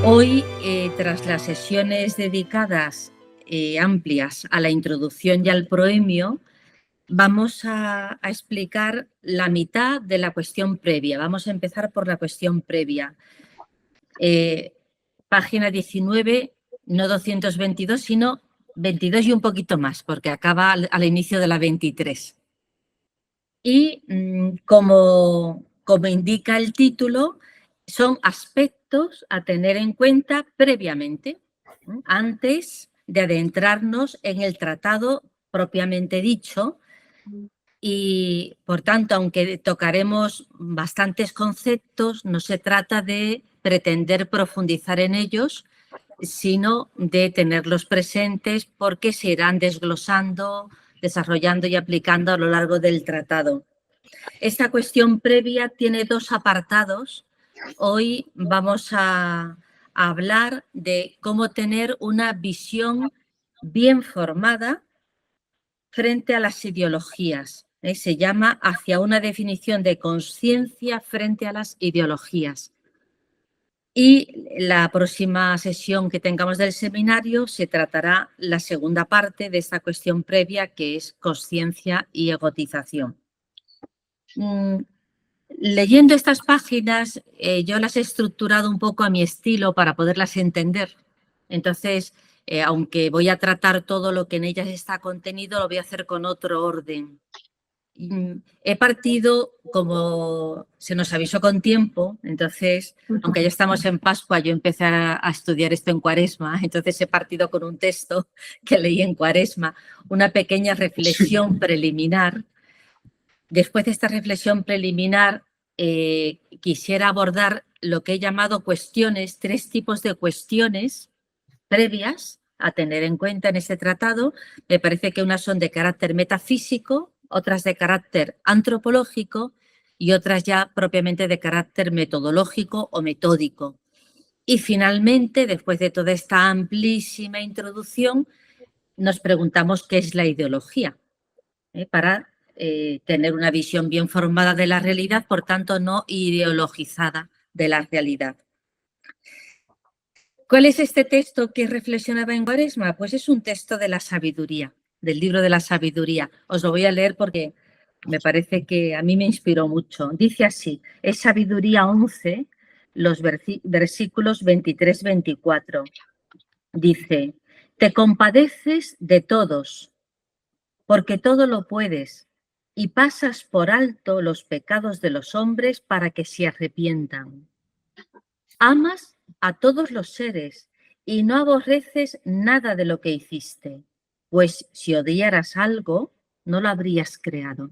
Hoy, tras las sesiones dedicadas amplias a la introducción y al proemio, vamos a explicar la mitad de la cuestión previa. Vamos a empezar por la cuestión previa. Página 19, no 222, sino 22 y un poquito más, porque acaba al inicio de la 23. Y como indica el título, son aspectos a tener en cuenta previamente, antes de adentrarnos en el tratado propiamente dicho. Y, por tanto, aunque tocaremos bastantes conceptos, no se trata de pretender profundizar en ellos, sino de tenerlos presentes porque se irán desglosando, desarrollando y aplicando a lo largo del tratado. Esta cuestión previa tiene dos apartados. Hoy vamos a hablar de cómo tener una visión bien formada frente a las ideologías. Se llama Hacia una definición de conciencia frente a las ideologías. Y la próxima sesión que tengamos del seminario se tratará la segunda parte de esta cuestión previa, que es conciencia y egotización. Leyendo estas páginas, yo las he estructurado un poco a mi estilo para poderlas entender. Entonces, aunque voy a tratar todo lo que en ellas está contenido, lo voy a hacer con otro orden. He partido, como se nos avisó con tiempo, entonces, aunque ya estamos en Pascua, yo empecé a estudiar esto en Cuaresma, entonces he partido con un texto que leí en Cuaresma, una pequeña reflexión preliminar. Después de esta reflexión preliminar, quisiera abordar lo que he llamado cuestiones, 3 tipos de cuestiones previas a tener en cuenta en este tratado. Me parece que unas son de carácter metafísico, otras de carácter antropológico y otras ya propiamente de carácter metodológico o metódico. Y finalmente, después de toda esta amplísima introducción, nos preguntamos qué es la ideología, para tener una visión bien formada de la realidad, por tanto, no ideologizada de la realidad. ¿Cuál es este texto que reflexionaba en Cuaresma? Pues es un texto de la sabiduría, del libro de la sabiduría. Os lo voy a leer porque me parece que a mí me inspiró mucho. Dice así, es Sabiduría 11, los versículos 23-24. Dice, te compadeces de todos, porque todo lo puedes, y pasas por alto los pecados de los hombres para que se arrepientan. Amas a todos los seres y no aborreces nada de lo que hiciste, pues si odiaras algo, no lo habrías creado.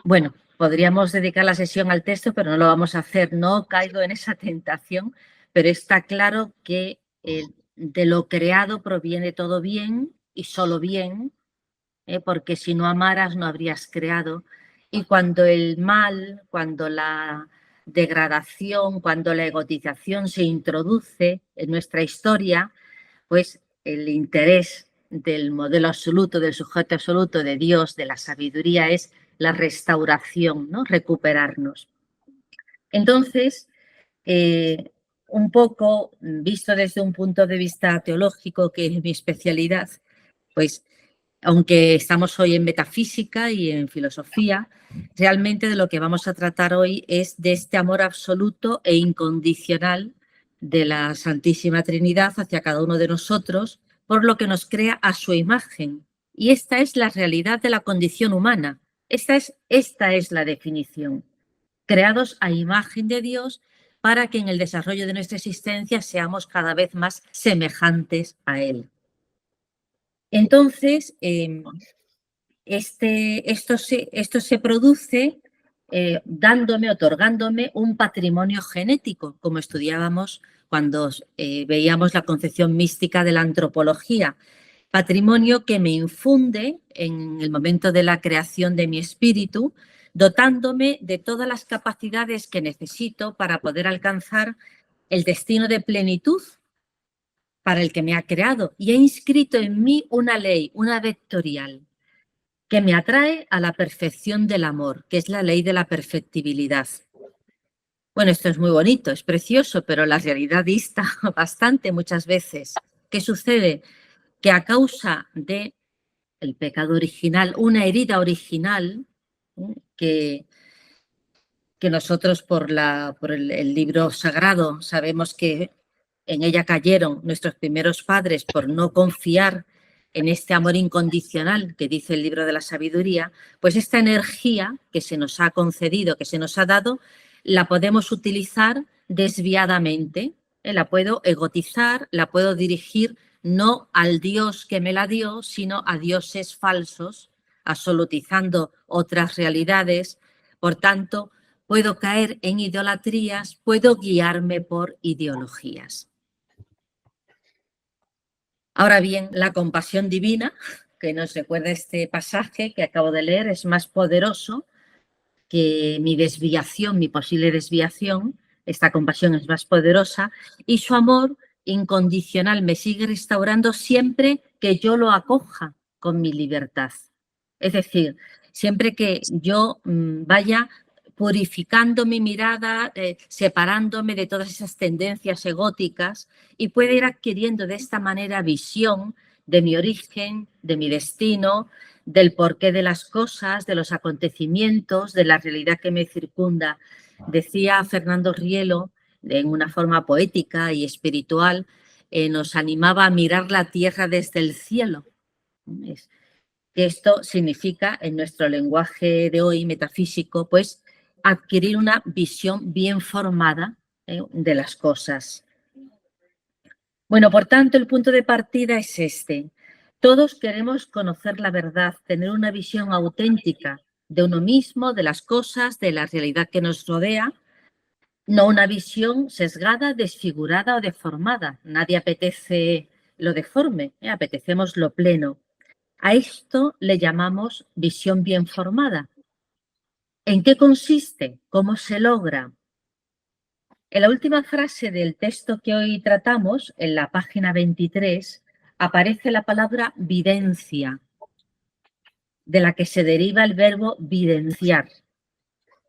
Bueno, podríamos dedicar la sesión al texto, pero no lo vamos a hacer. No caigo en esa tentación, pero está claro que de lo creado proviene todo bien y solo bien, porque si no amaras no habrías creado. Y cuando el mal, cuando la degradación, cuando la egotización se introduce en nuestra historia, pues el interés del modelo absoluto, del sujeto absoluto, de Dios, de la sabiduría, es la restauración, ¿no? Recuperarnos. Entonces, un poco visto desde un punto de vista teológico, que es mi especialidad, pues aunque estamos hoy en metafísica y en filosofía, realmente de lo que vamos a tratar hoy es de este amor absoluto e incondicional de la Santísima Trinidad hacia cada uno de nosotros, por lo que nos crea a su imagen. Y esta es la realidad de la condición humana. Esta es la definición. Creados a imagen de Dios para que en el desarrollo de nuestra existencia seamos cada vez más semejantes a Él. Entonces, esto se produce otorgándome un patrimonio genético, como estudiábamos cuando veíamos la concepción mística de la antropología. Patrimonio que me infunde en el momento de la creación de mi espíritu, dotándome de todas las capacidades que necesito para poder alcanzar el destino de plenitud para el que me ha creado, y he inscrito en mí una ley, una vectorial, que me atrae a la perfección del amor, que es la ley de la perfectibilidad. Bueno, esto es muy bonito, es precioso, pero la realidad dista bastante muchas veces. ¿Qué sucede? Que a causa de el pecado original, una herida original, que nosotros por el libro sagrado sabemos que en ella cayeron nuestros primeros padres por no confiar en este amor incondicional que dice el libro de la sabiduría, pues esta energía que se nos ha concedido, que se nos ha dado, la podemos utilizar desviadamente. La puedo egotizar, la puedo dirigir no al Dios que me la dio, sino a dioses falsos, absolutizando otras realidades. Por tanto, puedo caer en idolatrías, puedo guiarme por ideologías. Ahora bien, la compasión divina, que nos recuerda este pasaje que acabo de leer, es más poderoso que mi desviación, mi posible desviación. Esta compasión es más poderosa y su amor incondicional me sigue restaurando siempre que yo lo acoja con mi libertad. Es decir, siempre que yo vaya purificando mi mirada, separándome de todas esas tendencias egóticas y pueda ir adquiriendo de esta manera visión de mi origen, de mi destino, del porqué de las cosas, de los acontecimientos, de la realidad que me circunda. Decía Fernando Rielo, en una forma poética y espiritual, nos animaba a mirar la tierra desde el cielo. Esto significa, en nuestro lenguaje de hoy metafísico, pues adquirir una visión bien formada de las cosas. Bueno, por tanto, el punto de partida es este. Todos queremos conocer la verdad, tener una visión auténtica de uno mismo, de las cosas, de la realidad que nos rodea, no una visión sesgada, desfigurada o deformada. Nadie apetece lo deforme, apetecemos lo pleno. A esto le llamamos visión bien formada. ¿En qué consiste? ¿Cómo se logra? En la última frase del texto que hoy tratamos, en la página 23, aparece la palabra videncia, de la que se deriva el verbo videnciar,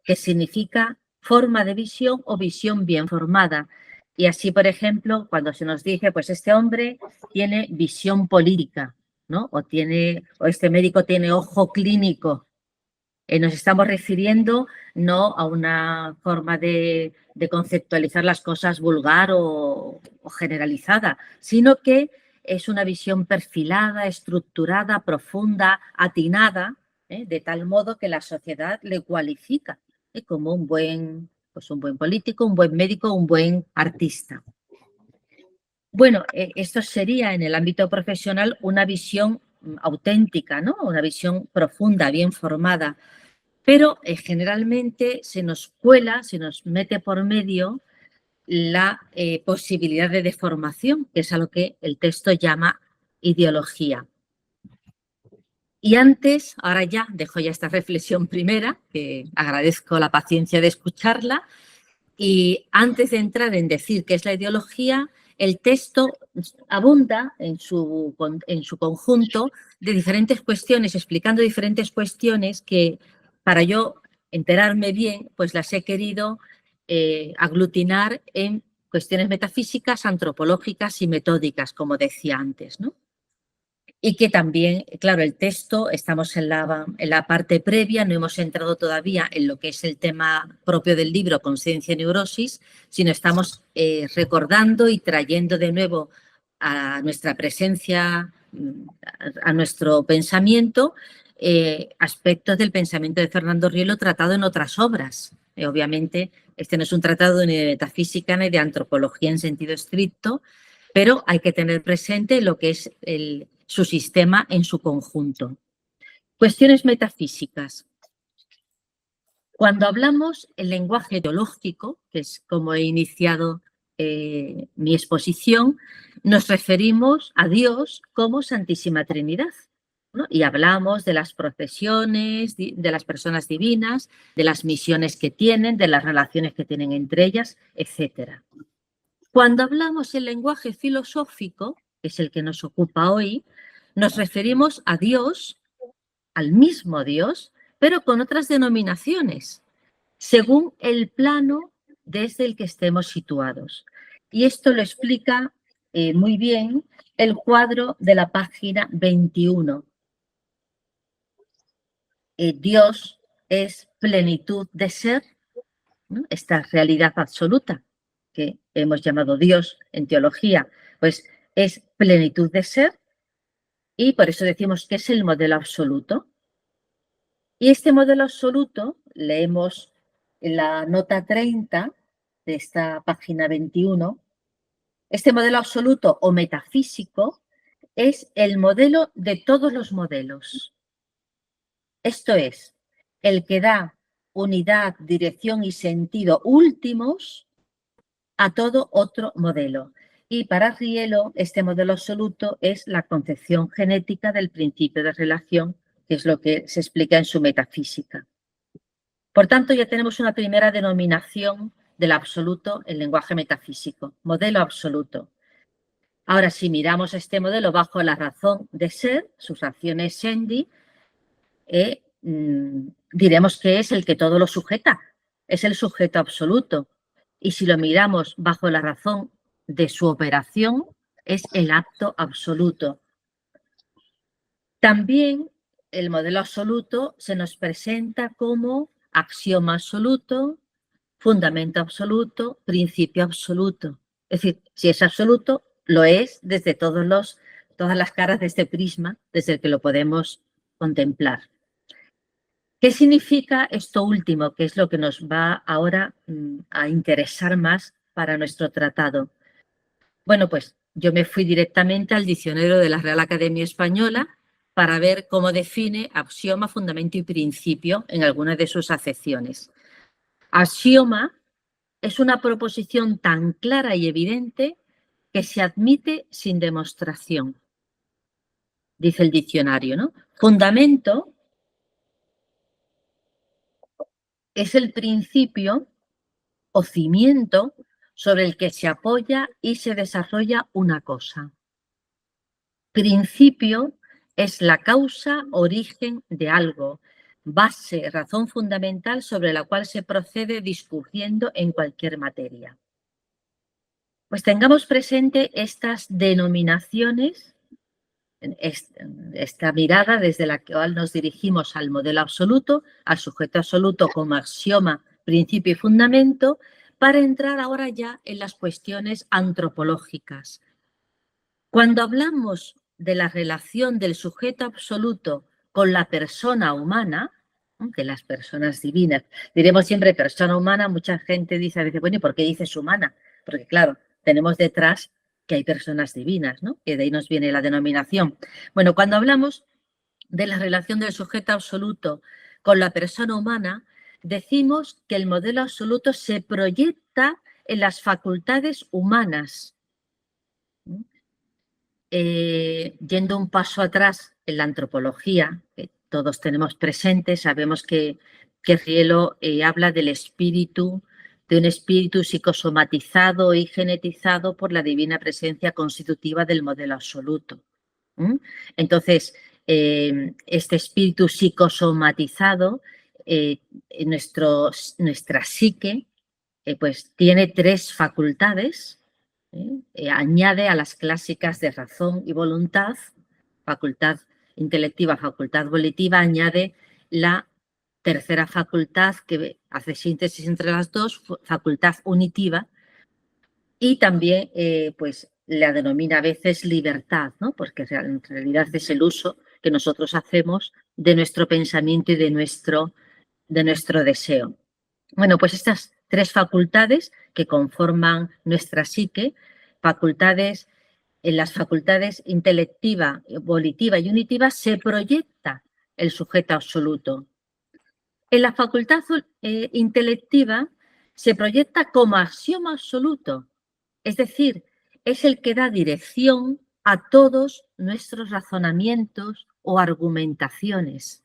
que significa forma de visión o visión bien formada. Y así, por ejemplo, cuando se nos dice, pues este hombre tiene visión política, ¿no? O este médico tiene ojo clínico. Nos estamos refiriendo no a una forma de conceptualizar las cosas vulgar o generalizada, sino que es una visión perfilada, estructurada, profunda, atinada, de tal modo que la sociedad le cualifica como un buen político, un buen médico, un buen artista. Bueno, esto sería en el ámbito profesional una visión auténtica, ¿no? Una visión profunda, bien formada. Pero generalmente se nos cuela, se nos mete por medio la posibilidad de deformación, que es a lo que el texto llama ideología. Y antes, ahora ya, dejo ya esta reflexión primera, que agradezco la paciencia de escucharla, y antes de entrar en decir qué es la ideología, el texto abunda en su conjunto de diferentes cuestiones, explicando diferentes cuestiones que para yo enterarme bien, pues las he querido aglutinar en cuestiones metafísicas, antropológicas y metódicas, como decía antes, ¿no? Y que también, claro, el texto, estamos en la parte previa, no hemos entrado todavía en lo que es el tema propio del libro, Conciencia y Neurosis, sino estamos recordando y trayendo de nuevo a nuestra presencia, a nuestro pensamiento, aspectos del pensamiento de Fernando Rielo tratado en otras obras. Obviamente, este no es un tratado ni de metafísica ni de antropología en sentido estricto, pero hay que tener presente lo que es su sistema en su conjunto. Cuestiones metafísicas. Cuando hablamos el lenguaje teológico, que es como he iniciado mi exposición, nos referimos a Dios como Santísima Trinidad, ¿no? Y hablamos de las procesiones, de las personas divinas, de las misiones que tienen, de las relaciones que tienen entre ellas, etc. Cuando hablamos el lenguaje filosófico, que es el que nos ocupa hoy, nos referimos a Dios, al mismo Dios, pero con otras denominaciones, según el plano desde el que estemos situados. Y esto lo explica muy bien el cuadro de la página 21. Dios es plenitud de ser, ¿no? Esta realidad absoluta que hemos llamado Dios en teología, pues es plenitud de ser y por eso decimos que es el modelo absoluto. Y este modelo absoluto, leemos en la nota 30 de esta página 21, este modelo absoluto o metafísico es el modelo de todos los modelos. Esto es, el que da unidad, dirección y sentido últimos a todo otro modelo. Y para Rielo, este modelo absoluto es la concepción genética del principio de relación, que es lo que se explica en su metafísica. Por tanto, ya tenemos una primera denominación del absoluto en lenguaje metafísico, modelo absoluto. Ahora, si miramos este modelo bajo la razón de ser, sus acciones Sendi, diremos que es el que todo lo sujeta, es el sujeto absoluto. Y si lo miramos bajo la razón de su operación, es el acto absoluto. También el modelo absoluto se nos presenta como axioma absoluto, fundamento absoluto, principio absoluto. Es decir, si es absoluto, lo es desde todas las caras de este prisma, desde el que lo podemos contemplar. ¿Qué significa esto último, que es lo que nos va ahora a interesar más para nuestro tratado? Bueno, pues yo me fui directamente al diccionario de la Real Academia Española para ver cómo define axioma, fundamento y principio en algunas de sus acepciones. Axioma es una proposición tan clara y evidente que se admite sin demostración, dice el diccionario, ¿no? Fundamento es el principio o cimiento sobre el que se apoya y se desarrolla una cosa. Principio es la causa, origen de algo, base, razón fundamental sobre la cual se procede discurriendo en cualquier materia. Pues tengamos presente estas denominaciones, esta mirada desde la cual nos dirigimos al modelo absoluto, al sujeto absoluto como axioma, principio y fundamento, para entrar ahora ya en las cuestiones antropológicas. Cuando hablamos de la relación del sujeto absoluto con la persona humana, de las personas divinas, diremos siempre persona humana, mucha gente dice a veces, bueno, ¿y por qué dices humana? Porque claro, tenemos detrás que hay personas divinas, ¿no? Que de ahí nos viene la denominación. Bueno, cuando hablamos de la relación del sujeto absoluto con la persona humana, decimos que el modelo absoluto se proyecta en las facultades humanas. Yendo un paso atrás en la antropología, que todos tenemos presente, sabemos que Rielo habla del espíritu, de un espíritu psicosomatizado y genetizado por la divina presencia constitutiva del modelo absoluto. Entonces, este espíritu psicosomatizado, nuestra psique, pues tiene tres facultades. Añade a las clásicas de razón y voluntad, facultad intelectiva, facultad volitiva, añade la tercera facultad que hace síntesis entre las dos, facultad unitiva, y también pues la denomina a veces libertad, ¿no? Porque en realidad es el uso que nosotros hacemos de nuestro pensamiento y de nuestro deseo. Bueno, pues estas tres facultades que conforman nuestra psique, en las facultades intelectiva, volitiva y unitiva se proyecta el sujeto absoluto. En la facultad intelectiva se proyecta como axioma absoluto, es decir, es el que da dirección a todos nuestros razonamientos o argumentaciones.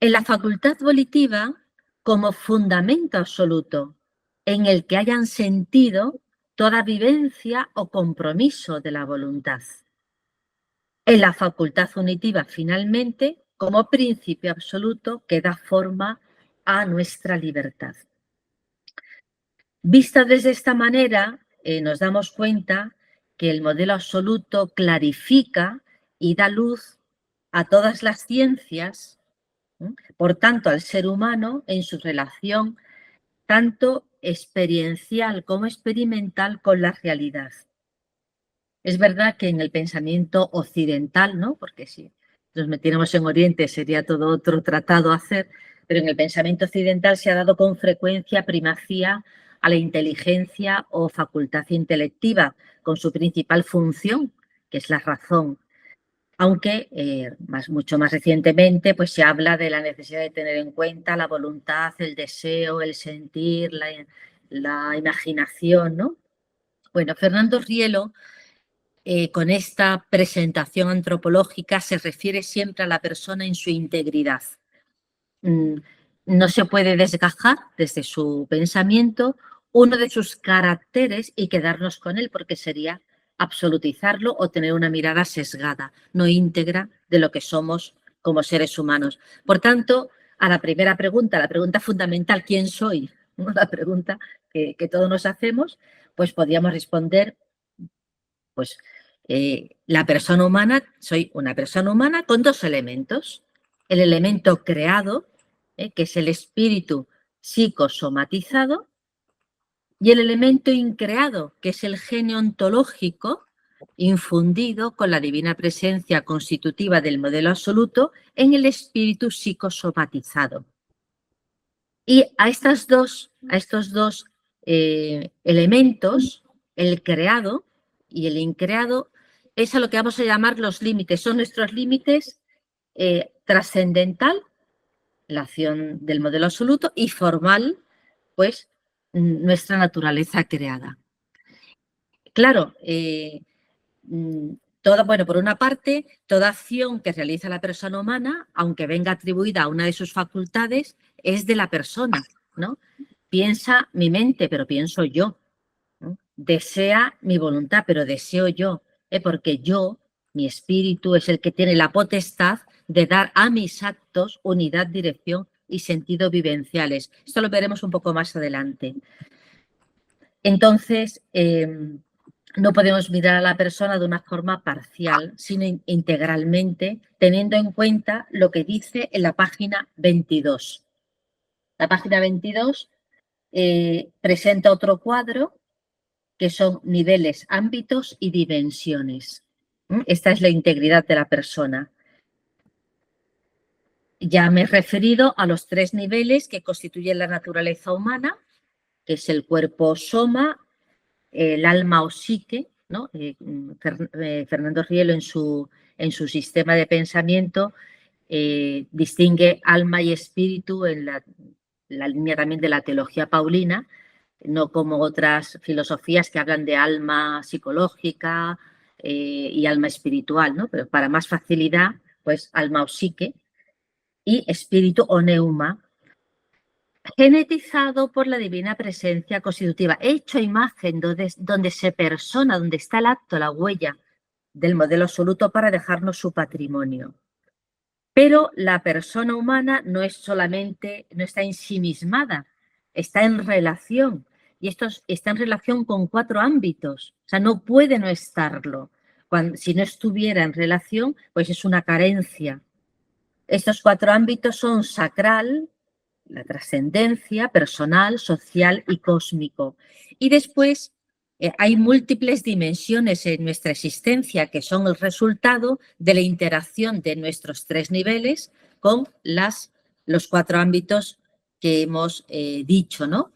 En la facultad volitiva, como fundamento absoluto, en el que hayan sentido toda vivencia o compromiso de la voluntad. En la facultad unitiva, finalmente, como principio absoluto que da forma a nuestra libertad. Vista desde esta manera, nos damos cuenta que el modelo absoluto clarifica y da luz a todas las ciencias, por tanto, al ser humano en su relación tanto experiencial como experimental con la realidad. Es verdad que en el pensamiento occidental, ¿no? Porque si nos metiéramos en Oriente sería todo otro tratado a hacer, pero en el pensamiento occidental se ha dado con frecuencia primacía a la inteligencia o facultad intelectiva, con su principal función, que es la razón. Aunque mucho más recientemente pues, se habla de la necesidad de tener en cuenta la voluntad, el deseo, el sentir, la imaginación, ¿no? Bueno, Fernando Rielo, con esta presentación antropológica, se refiere siempre a la persona en su integridad. No se puede desgajar desde su pensamiento uno de sus caracteres y quedarnos con él, porque sería absolutizarlo o tener una mirada sesgada, no íntegra de lo que somos como seres humanos. Por tanto, a la primera pregunta, la pregunta fundamental, ¿quién soy? La pregunta que todos nos hacemos, pues podríamos responder, pues la persona humana, soy una persona humana con dos elementos. El elemento creado, que es el espíritu psicosomatizado, y el elemento increado, que es el genio ontológico infundido con la divina presencia constitutiva del modelo absoluto en el espíritu psicosomatizado. Y a estos dos elementos, el creado y el increado, es a lo que vamos a llamar los límites. Son nuestros límites trascendental, la acción del modelo absoluto, y formal, pues nuestra naturaleza creada. Claro, bueno, por una parte, toda acción que realiza la persona humana, aunque venga atribuida a una de sus facultades, es de la persona, ¿no? Piensa mi mente, pero pienso yo, ¿no? Desea mi voluntad, pero deseo yo, porque yo, mi espíritu, es el que tiene la potestad de dar a mis actos unidad, dirección y sentido vivenciales. Esto lo veremos un poco más adelante. Entonces, no podemos mirar a la persona de una forma parcial, sino integralmente, teniendo en cuenta lo que dice en la página 22. La página 22 presenta otro cuadro que son niveles, ámbitos y dimensiones. Esta es la integridad de la persona. Ya me he referido a los tres niveles que constituyen la naturaleza humana, que es el cuerpo soma, el alma o psique, ¿no? Fernando Rielo en su sistema de pensamiento distingue alma y espíritu en la línea también de la teología paulina, no como otras filosofías que hablan de alma psicológica y alma espiritual, ¿no? Pero para más facilidad, pues alma o psique y espíritu o neuma, genetizado por la divina presencia constitutiva, hecho imagen donde se persona, donde está el acto, la huella del modelo absoluto para dejarnos su patrimonio. Pero la persona humana no es solamente, no está ensimismada, está en relación. Y esto está en relación con 4 ámbitos. O sea, no puede no estarlo. Si no estuviera en relación, pues es una carencia. Estos 4 ámbitos son sacral, la trascendencia, personal, social y cósmico. Y después hay múltiples dimensiones en nuestra existencia que son el resultado de la interacción de nuestros 3 niveles con los 4 ámbitos que hemos dicho, ¿no?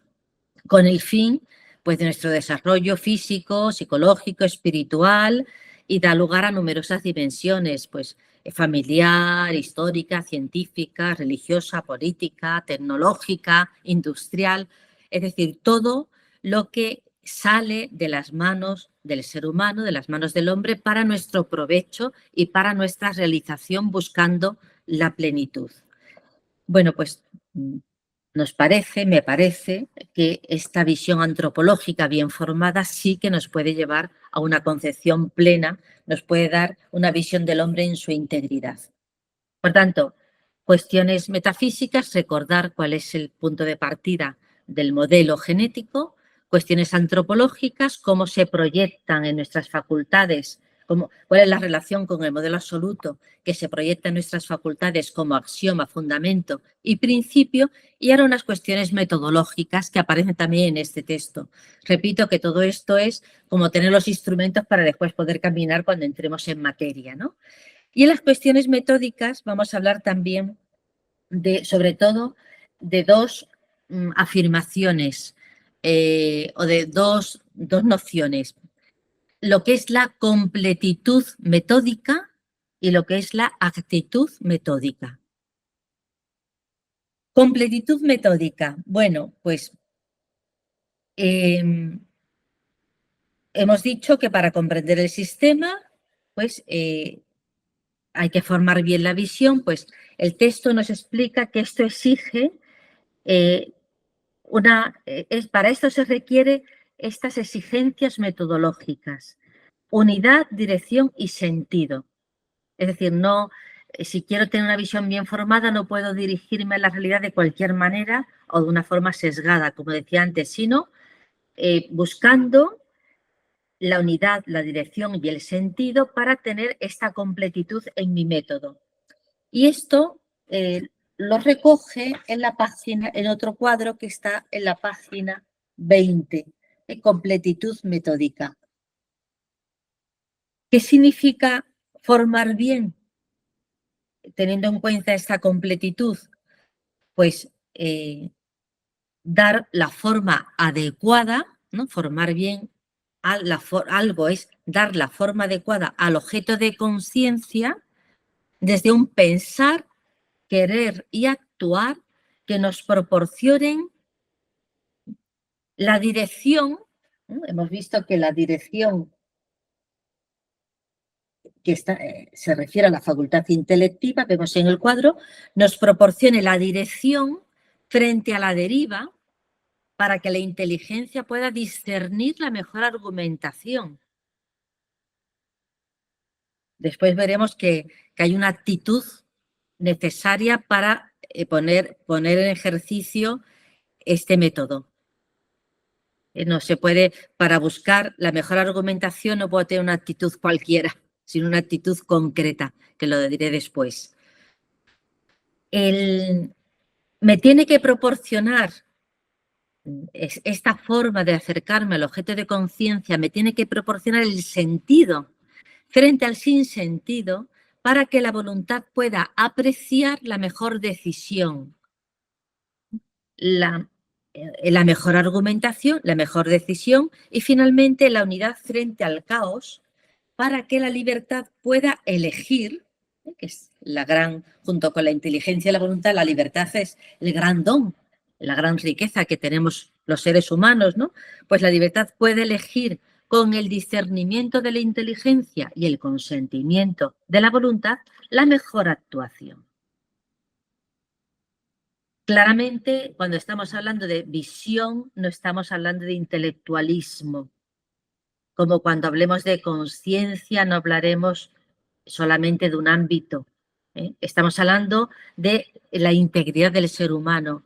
Con el fin pues, de nuestro desarrollo físico, psicológico, espiritual, y da lugar a numerosas dimensiones, pues familiar, histórica, científica, religiosa, política, tecnológica, industrial, es decir, todo lo que sale de las manos del ser humano, de las manos del hombre, para nuestro provecho y para nuestra realización buscando la plenitud. Bueno, pues me parece que esta visión antropológica bien formada sí que nos puede llevar a una concepción plena, nos puede dar una visión del hombre en su integridad. Por tanto, cuestiones metafísicas, recordar cuál es el punto de partida del modelo genético, cuestiones antropológicas, cómo se proyectan en nuestras facultades, cuál es la relación con el modelo absoluto que se proyecta en nuestras facultades como axioma, fundamento y principio, y ahora unas cuestiones metodológicas que aparecen también en este texto. Repito que todo esto es como tener los instrumentos para después poder caminar cuando entremos en materia, ¿no? Y en las cuestiones metódicas vamos a hablar también sobre todo, de dos afirmaciones o de dos nociones. Lo que es la completitud metódica y lo que es la actitud metódica. Completitud metódica. Bueno, pues hemos dicho que para comprender el sistema, pues hay que formar bien la visión, pues el texto nos explica que esto exige para esto se requiere estas exigencias metodológicas: unidad, dirección y sentido. Es decir, si quiero tener una visión bien formada, no puedo dirigirme a la realidad de cualquier manera o de una forma sesgada, como decía antes, sino buscando la unidad, la dirección y el sentido para tener esta completitud en mi método. Y esto lo recoge en otro cuadro que está en la página 20, de completitud metódica. ¿Qué significa formar bien? Teniendo en cuenta esta completitud, pues dar la forma adecuada, ¿no? Formar bien algo es dar la forma adecuada al objeto de conciencia desde un pensar, querer y actuar que nos proporcionen la dirección. Hemos visto que la dirección que se refiere a la facultad intelectiva, vemos en el cuadro, nos proporcione la dirección frente a la deriva para que la inteligencia pueda discernir la mejor argumentación. Después veremos que hay una actitud necesaria para poner en ejercicio este método. No se puede, para buscar la mejor argumentación, no puedo tener una actitud cualquiera, sino una actitud concreta, que lo diré después. Me tiene que proporcionar esta forma de acercarme al objeto de conciencia, me tiene que proporcionar el sentido frente al sinsentido para que la voluntad pueda apreciar la mejor decisión, la mejor argumentación, la mejor decisión y finalmente la unidad frente al caos para que la libertad pueda elegir, que es junto con la inteligencia y la voluntad, la libertad es el gran don, la gran riqueza que tenemos los seres humanos, ¿no? Pues la libertad puede elegir con el discernimiento de la inteligencia y el consentimiento de la voluntad la mejor actuación. Claramente, cuando estamos hablando de visión, no estamos hablando de intelectualismo. Como cuando hablemos de conciencia, no hablaremos solamente de un ámbito. Estamos hablando de la integridad del ser humano.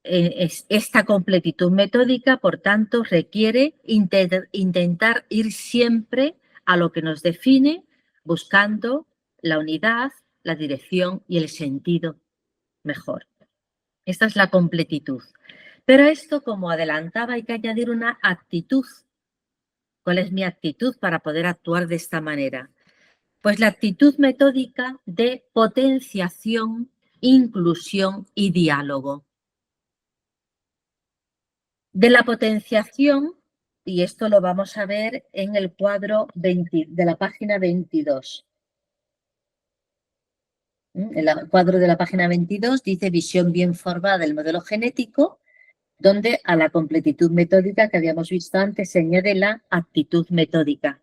Esta completitud metódica, por tanto, requiere intentar ir siempre a lo que nos define, buscando la unidad, la dirección y el sentido mejor. Esta es la completitud. Pero a esto, como adelantaba, hay que añadir una actitud. ¿Cuál es mi actitud para poder actuar de esta manera? Pues la actitud metódica de potenciación, inclusión y diálogo. De la potenciación, y esto lo vamos a ver en el cuadro de la página 22. En el cuadro de la página 22 dice visión bien formada del modelo genético, donde a la completitud metódica que habíamos visto antes se añade la actitud metódica.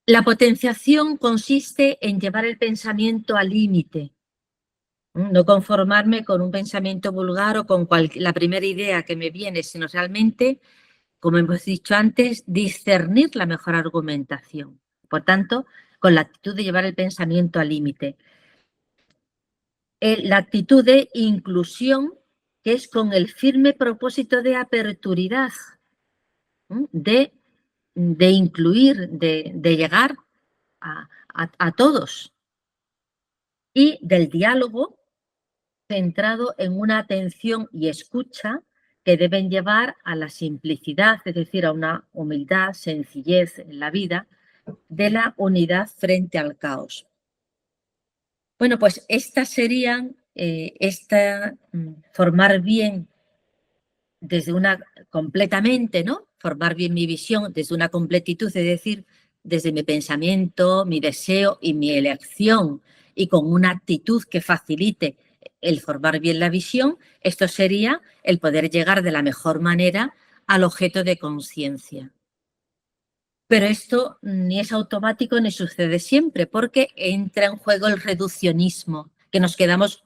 La potenciación consiste en llevar el pensamiento al límite, no conformarme con un pensamiento vulgar o con la primera idea que me viene, sino realmente, como hemos dicho antes, discernir la mejor argumentación. Por tanto, con la actitud de llevar el pensamiento al límite. La actitud de inclusión que es con el firme propósito de aperturidad, de incluir, de llegar a todos, y del diálogo centrado en una atención y escucha que deben llevar a la simplicidad, es decir, a una humildad, sencillez en la vida, de la unidad frente al caos. Bueno, pues estas serían, formar bien desde una, completamente, ¿no? Formar bien mi visión desde una completitud, es decir, desde mi pensamiento, mi deseo y mi elección, y con una actitud que facilite el formar bien la visión. Esto sería el poder llegar de la mejor manera al objeto de conciencia. Pero esto ni es automático ni sucede siempre, porque entra en juego el reduccionismo, que nos quedamos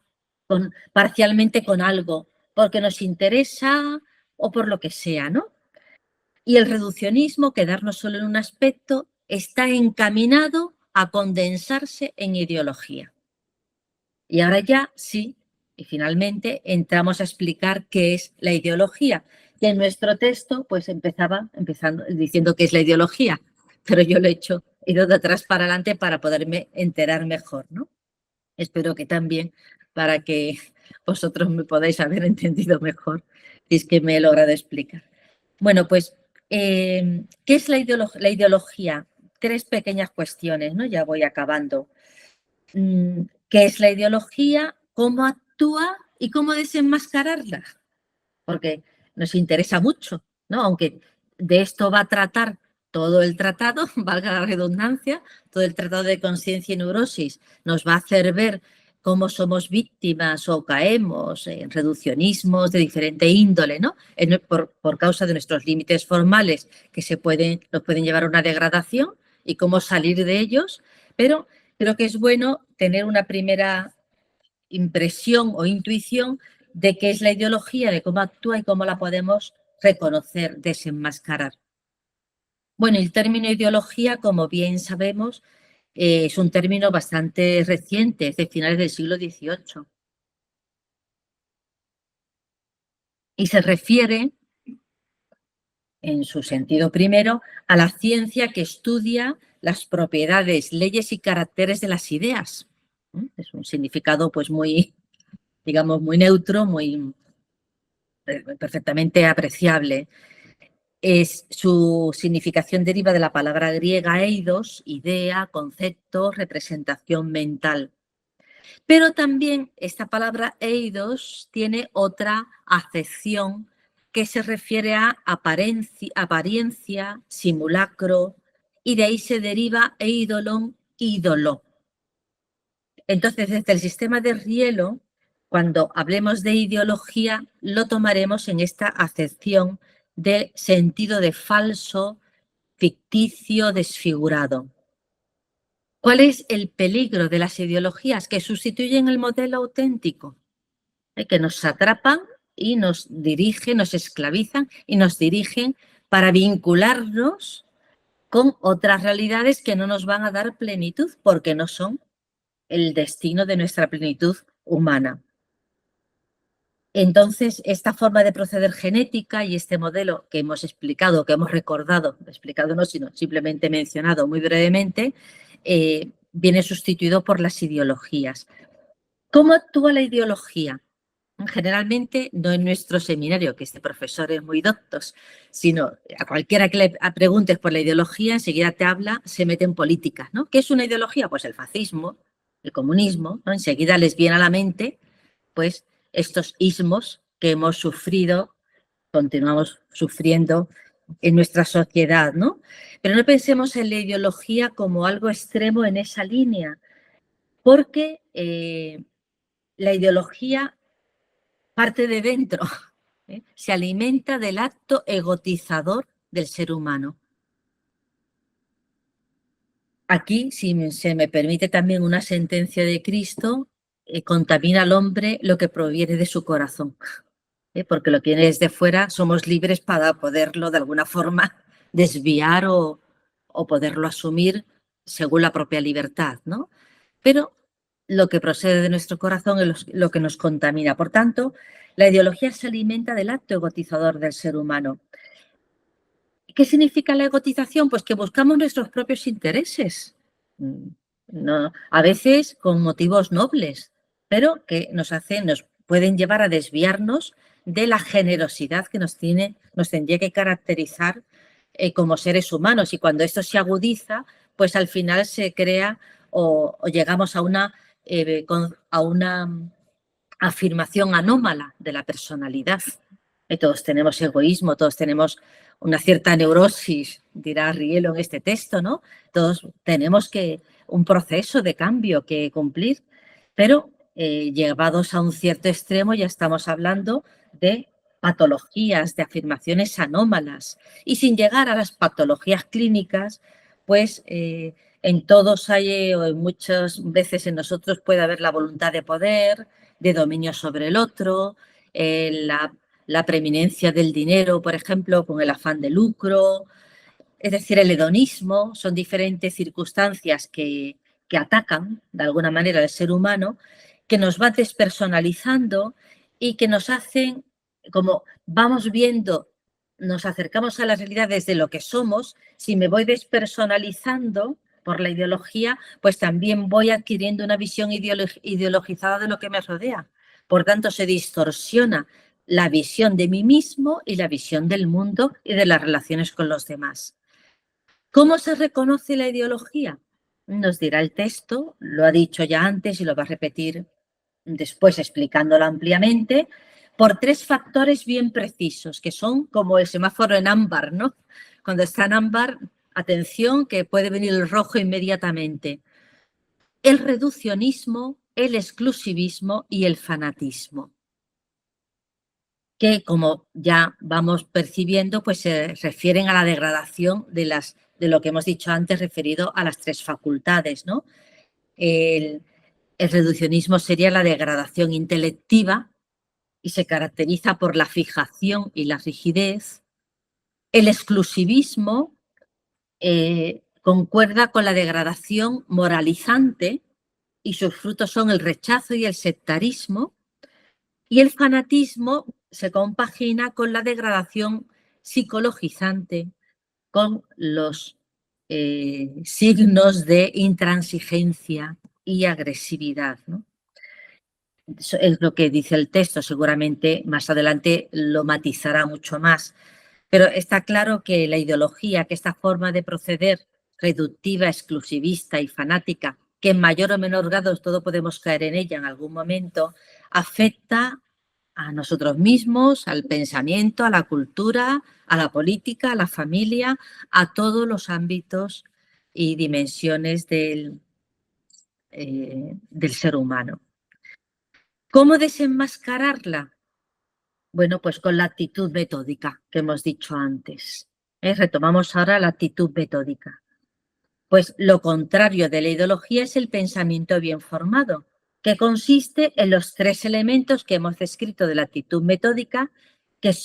parcialmente con algo, porque nos interesa o por lo que sea, ¿no? Y el reduccionismo, quedarnos solo en un aspecto, está encaminado a condensarse en ideología. Y ahora ya sí, y finalmente entramos a explicar qué es la ideología. Y en nuestro texto, pues empezando diciendo qué es la ideología, pero yo lo he ido de atrás para adelante para poderme enterar mejor, ¿no? Espero que también para que vosotros me podáis haber entendido mejor, si es que me he logrado explicar. Bueno, pues, ¿qué es la ideología? Tres pequeñas cuestiones, ¿no? Ya voy acabando. ¿Qué es la ideología? ¿Cómo actúa y cómo desenmascararla? Porque nos interesa mucho, ¿no? Aunque de esto va a tratar todo el tratado, valga la redundancia, todo el tratado de conciencia y neurosis nos va a hacer ver cómo somos víctimas o caemos en reduccionismos de diferente índole, ¿no? Por causa de nuestros límites formales que nos pueden llevar a una degradación y cómo salir de ellos, pero creo que es bueno tener una primera impresión o intuición de qué es la ideología, de cómo actúa y cómo la podemos reconocer, desenmascarar. Bueno, el término ideología, como bien sabemos, es un término bastante reciente, es de finales del siglo XVIII. Y se refiere, en su sentido primero, a la ciencia que estudia las propiedades, leyes y caracteres de las ideas. Es un significado pues muy, digamos, muy neutro, muy perfectamente apreciable. Su significación deriva de la palabra griega eidos, idea, concepto, representación mental. Pero también esta palabra eidos tiene otra acepción que se refiere a apariencia, simulacro, y de ahí se deriva eidolon, ídolo. Entonces, desde el sistema de Rielo, cuando hablemos de ideología, lo tomaremos en esta acepción de sentido de falso, ficticio, desfigurado. ¿Cuál es el peligro de las ideologías? Que sustituyen el modelo auténtico, que nos atrapan y nos dirigen, nos esclavizan y nos dirigen para vincularnos con otras realidades que no nos van a dar plenitud porque no son el destino de nuestra plenitud humana. Entonces, esta forma de proceder genética y este modelo que hemos explicado, que hemos recordado, explicado no, sino simplemente mencionado muy brevemente, viene sustituido por las ideologías. ¿Cómo actúa la ideología? Generalmente no en nuestro seminario, que este profesor es muy doctos, sino a cualquiera que le preguntes por la ideología, enseguida te habla, se mete en política, ¿no? ¿Qué es una ideología? Pues el fascismo, el comunismo, ¿no? Enseguida les viene a la mente, pues, estos ismos que hemos sufrido, continuamos sufriendo en nuestra sociedad, ¿no? Pero no pensemos en la ideología como algo extremo en esa línea, porque la ideología parte de dentro, se alimenta del acto egotizador del ser humano. Aquí, si se me permite también una sentencia de Cristo, contamina al hombre lo que proviene de su corazón, porque lo que viene desde fuera somos libres para poderlo de alguna forma desviar o poderlo asumir según la propia libertad, ¿no? Pero lo que procede de nuestro corazón es lo que nos contamina. Por tanto, La ideología se alimenta del acto egotizador del ser humano. ¿Qué significa la egotización? Pues que buscamos nuestros propios intereses. No, a veces con motivos nobles, pero que nos pueden llevar a desviarnos de la generosidad que nos tendría que caracterizar como seres humanos. Y cuando esto se agudiza, pues al final se crea o llegamos a una afirmación anómala de la personalidad. Todos tenemos egoísmo, todos tenemos una cierta neurosis, dirá Rielo en este texto, ¿no? Todos tenemos un proceso de cambio que cumplir, pero llevados a un cierto extremo ya estamos hablando de patologías, de afirmaciones anómalas. Y sin llegar a las patologías clínicas, pues en todos hay, o en muchas veces en nosotros puede haber la voluntad de poder, de dominio sobre el otro, la preeminencia del dinero, por ejemplo, con el afán de lucro, es decir, el hedonismo. Son diferentes circunstancias que atacan de alguna manera al ser humano, que nos van despersonalizando y que nos hacen, como vamos viendo, nos acercamos a la realidad desde lo que somos. Si me voy despersonalizando por la ideología, pues también voy adquiriendo una visión ideologizada de lo que me rodea. Por tanto, se distorsiona la visión de mí mismo y la visión del mundo y de las relaciones con los demás. ¿Cómo se reconoce la ideología? Nos dirá el texto, lo ha dicho ya antes y lo va a repetir después explicándolo ampliamente, por 3 factores bien precisos, que son como el semáforo en ámbar, ¿no? Cuando está en ámbar, atención, que puede venir el rojo inmediatamente. El reduccionismo, el exclusivismo y el fanatismo, que como ya vamos percibiendo, pues se refieren a la degradación de lo que hemos dicho antes referido a las 3 facultades, ¿no? El reduccionismo sería la degradación intelectiva y se caracteriza por la fijación y la rigidez. El exclusivismo concuerda con la degradación moralizante y sus frutos son el rechazo y el sectarismo. Y el fanatismo se compagina con la degradación psicologizante, con los signos de intransigencia y agresividad, ¿no? Eso es lo que dice el texto, seguramente más adelante lo matizará mucho más. Pero está claro que la ideología, que esta forma de proceder reductiva, exclusivista y fanática, que en mayor o menor grado todos podemos caer en ella en algún momento, afecta a nosotros mismos, al pensamiento, a la cultura, a la política, a la familia, a todos los ámbitos y dimensiones del ser humano. ¿Cómo desenmascararla? Bueno, pues con la actitud metódica que hemos dicho antes. Retomamos ahora la actitud metódica. Pues lo contrario de la ideología es el pensamiento bien formado, que consiste en los 3 elementos que hemos descrito de la actitud metódica, que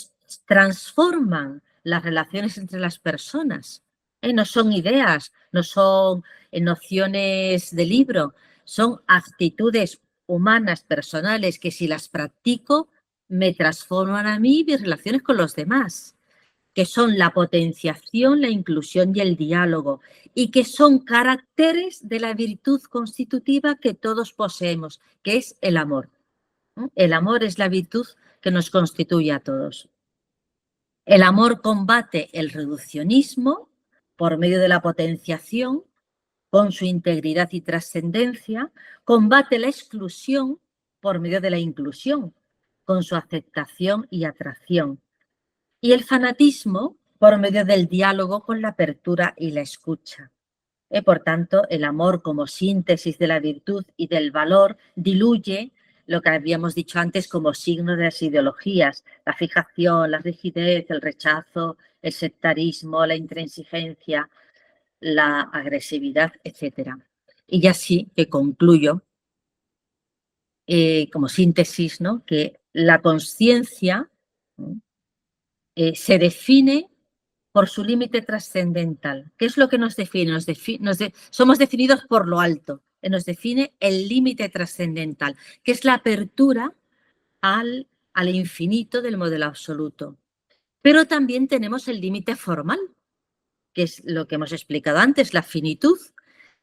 transforman las relaciones entre las personas. No son ideas, no son nociones de libro, son actitudes humanas, personales, que si las practico me transforman a mí y mis relaciones con los demás, que son la potenciación, la inclusión y el diálogo, y que son caracteres de la virtud constitutiva que todos poseemos, que es el amor. El amor es la virtud que nos constituye a todos. El amor combate el reduccionismo por medio de la potenciación, con su integridad y trascendencia, combate la exclusión por medio de la inclusión, con su aceptación y atracción. Y el fanatismo por medio del diálogo con la apertura y la escucha. Por tanto, el amor como síntesis de la virtud y del valor diluye lo que habíamos dicho antes como signo de las ideologías, la fijación, la rigidez, el rechazo, el sectarismo, la intransigencia, la agresividad, etc. Y ya sí que concluyo como síntesis, ¿no?, que la consciencia se define por su límite trascendental. ¿Qué es lo que nos define? Somos definidos por lo alto. Nos define el límite trascendental, que es la apertura a al infinito del modelo absoluto. Pero también tenemos el límite formal, que es lo que hemos explicado antes, la finitud.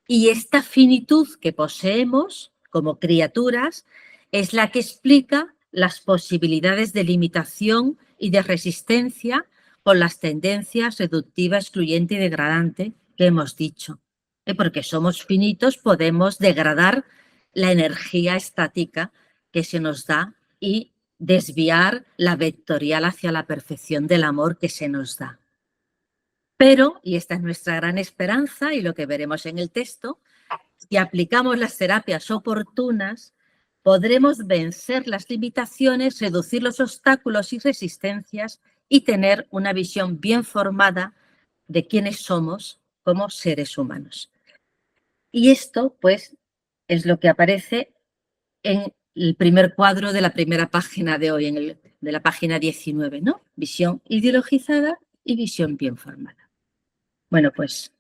Y esta finitud que poseemos como criaturas es la que explica las posibilidades de limitación y de resistencia con las tendencias reductiva, excluyente y degradante que hemos dicho. Porque somos finitos, podemos degradar la energía estática que se nos da y desviar la vectorial hacia la perfección del amor que se nos da. Pero, y esta es nuestra gran esperanza y lo que veremos en el texto, si aplicamos las terapias oportunas, podremos vencer las limitaciones, reducir los obstáculos y resistencias y tener una visión bien formada de quiénes somos como seres humanos. Y esto, pues, es lo que aparece en el primer cuadro de la primera página de hoy, de la página 19, ¿no? Visión ideologizada y visión bien formada. Bueno, pues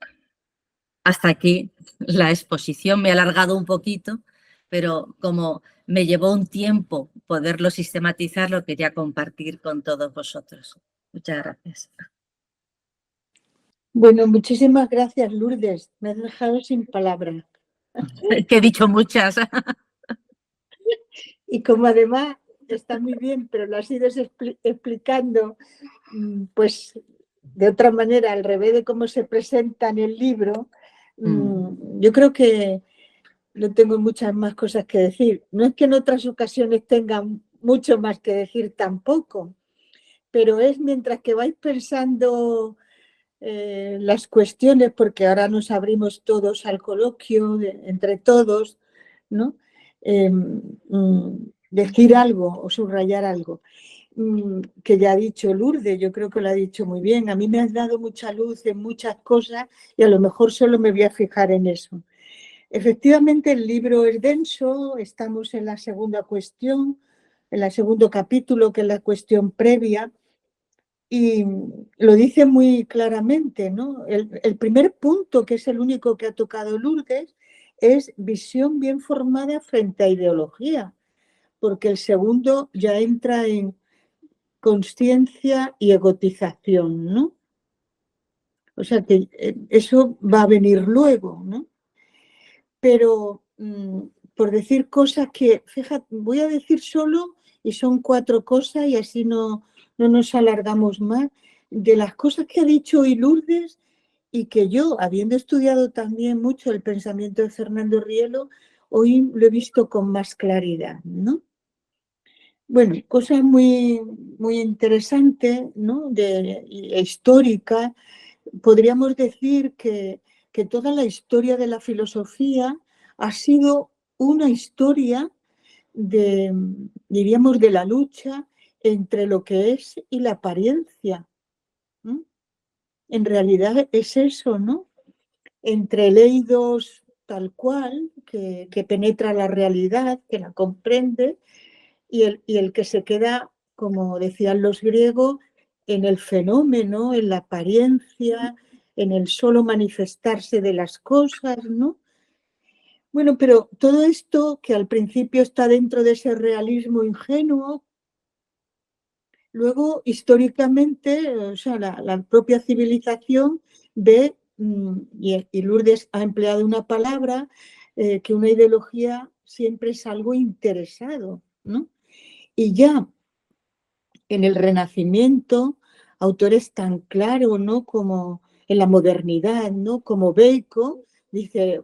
hasta aquí la exposición. Me he alargado un poquito, pero como me llevó un tiempo poderlo sistematizar, lo quería compartir con todos vosotros. Muchas gracias. Bueno, muchísimas gracias, Lourdes. Me has dejado sin palabras. Que he dicho muchas. Y como además está muy bien, pero lo has ido explicando, pues de otra manera, al revés de cómo se presenta en el libro, yo creo que no tengo muchas más cosas que decir. No es que en otras ocasiones tengan mucho más que decir tampoco, pero es mientras que vais pensando las cuestiones, porque ahora nos abrimos todos al coloquio, entre todos, ¿no? Decir algo o subrayar algo. Que ya ha dicho Lourdes, yo creo que lo ha dicho muy bien. A mí me has dado mucha luz en muchas cosas y a lo mejor solo me voy a fijar en eso. Efectivamente, el libro es denso, estamos en la segunda cuestión, en el segundo capítulo, que es la cuestión previa, y lo dice muy claramente, ¿no? El primer punto, que es el único que ha tocado Lourdes, es visión bien formada frente a ideología, porque el segundo ya entra en consciencia y egotización, ¿no? O sea que eso va a venir luego, ¿no? Pero por decir cosas que, fíjate, voy a decir solo, y son 4 cosas y así no nos alargamos más, de las cosas que ha dicho hoy Lourdes y que yo, habiendo estudiado también mucho el pensamiento de Fernando Rielo, hoy lo he visto con más claridad, ¿no? Bueno, cosas muy, muy interesantes, ¿no? Histórica. Podríamos decir que toda la historia de la filosofía ha sido una historia diríamos, de la lucha entre lo que es y la apariencia. En realidad es eso, ¿no? Entre el eidos tal cual, que penetra la realidad, que la comprende, y el que se queda, como decían los griegos, en el fenómeno, en la apariencia, en el solo manifestarse de las cosas, ¿no? Bueno, pero todo esto que al principio está dentro de ese realismo ingenuo, luego históricamente, o sea, la propia civilización ve, y Lourdes ha empleado una palabra, que una ideología siempre es algo interesado, ¿no? Y ya en el Renacimiento, autores tan claros, ¿no? Como en la modernidad, ¿no? Como Bacon, dice,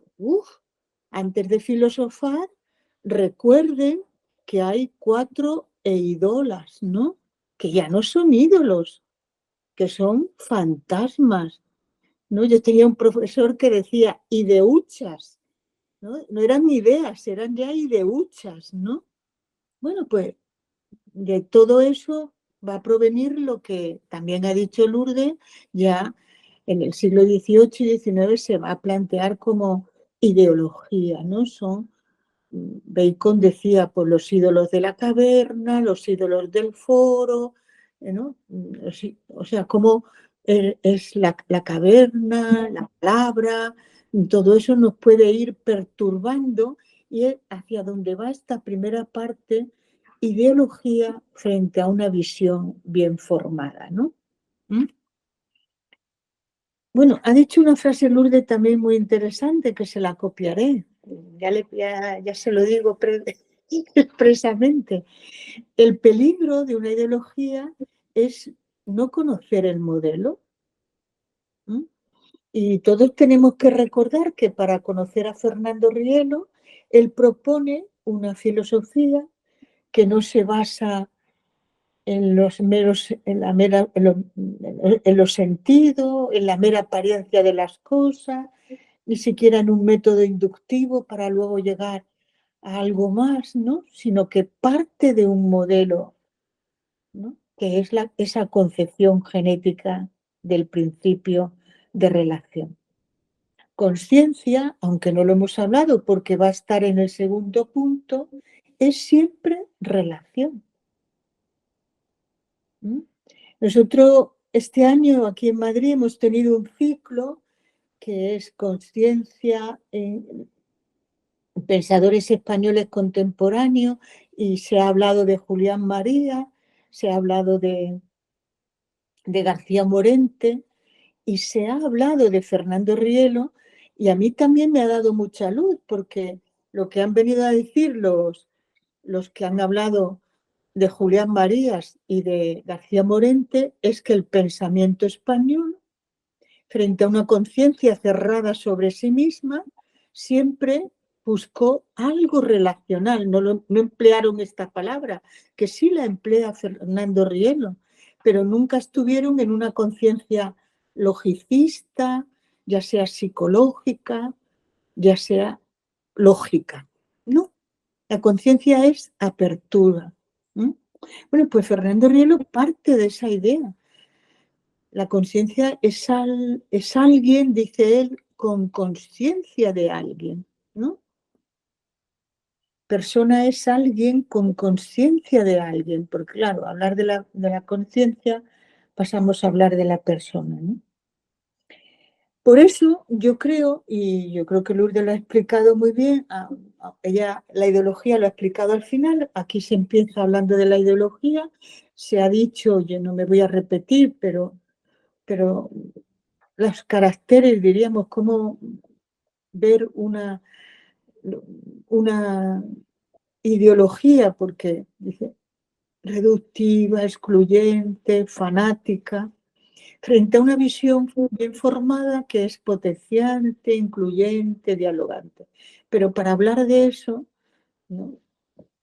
antes de filosofar, recuerden que hay 4 ídolas, ¿no? Que ya no son ídolos, que son fantasmas, ¿no? Yo tenía un profesor que decía ideuchas, ¿no? No eran ideas, eran ya ideuchas, ¿no? Bueno, pues de todo eso va a provenir lo que también ha dicho Lourdes, ya en el siglo XVIII y XIX se va a plantear como ideología, ¿no? Bacon decía, pues los ídolos de la caverna, los ídolos del foro, ¿no? O sea, cómo es la caverna, la palabra, todo eso nos puede ir perturbando y es hacia donde va esta primera parte ideología frente a una visión bien formada, ¿no? ¿Mm? Bueno, ha dicho una frase Lourdes también muy interesante que se la copiaré. Ya se lo digo expresamente. El peligro de una ideología es no conocer el modelo. ¿Mm? Y todos tenemos que recordar que para conocer a Fernando Rielo, él propone una filosofía que no se basa en los sentidos, en la mera apariencia de las cosas, ni siquiera en un método inductivo para luego llegar a algo más, ¿no? Sino que parte de un modelo, ¿no? Que es esa concepción genética del principio de relación. Conciencia, aunque no lo hemos hablado porque va a estar en el segundo punto, es siempre relación. ¿Mm? Nosotros este año aquí en Madrid hemos tenido un ciclo que es conciencia en pensadores españoles contemporáneos y se ha hablado de Julián María, se ha hablado de García Morente y se ha hablado de Fernando Rielo y a mí también me ha dado mucha luz porque lo que han venido a decir los que han hablado de Julián Marías y de García Morente es que el pensamiento español, frente a una conciencia cerrada sobre sí misma, siempre buscó algo relacional. No emplearon esta palabra, que sí la emplea Fernando Rielo, pero nunca estuvieron en una conciencia logicista, ya sea psicológica, ya sea lógica. No, la conciencia es apertura. ¿Mm? Bueno, pues Fernando Rielo parte de esa idea. La conciencia es alguien, dice él, con conciencia de alguien, ¿no? Persona es alguien con conciencia de alguien, porque claro, hablar de la conciencia pasamos a hablar de la persona, ¿no? Por eso yo creo, y yo creo que Lourdes lo ha explicado muy bien, ella la ideología lo ha explicado al final, aquí se empieza hablando de la ideología, se ha dicho, yo no me voy a repetir, pero los caracteres, diríamos, cómo ver una ideología, porque dice reductiva, excluyente, fanática, frente a una visión bien formada que es potenciante, incluyente, dialogante. Pero para hablar de eso, ¿no?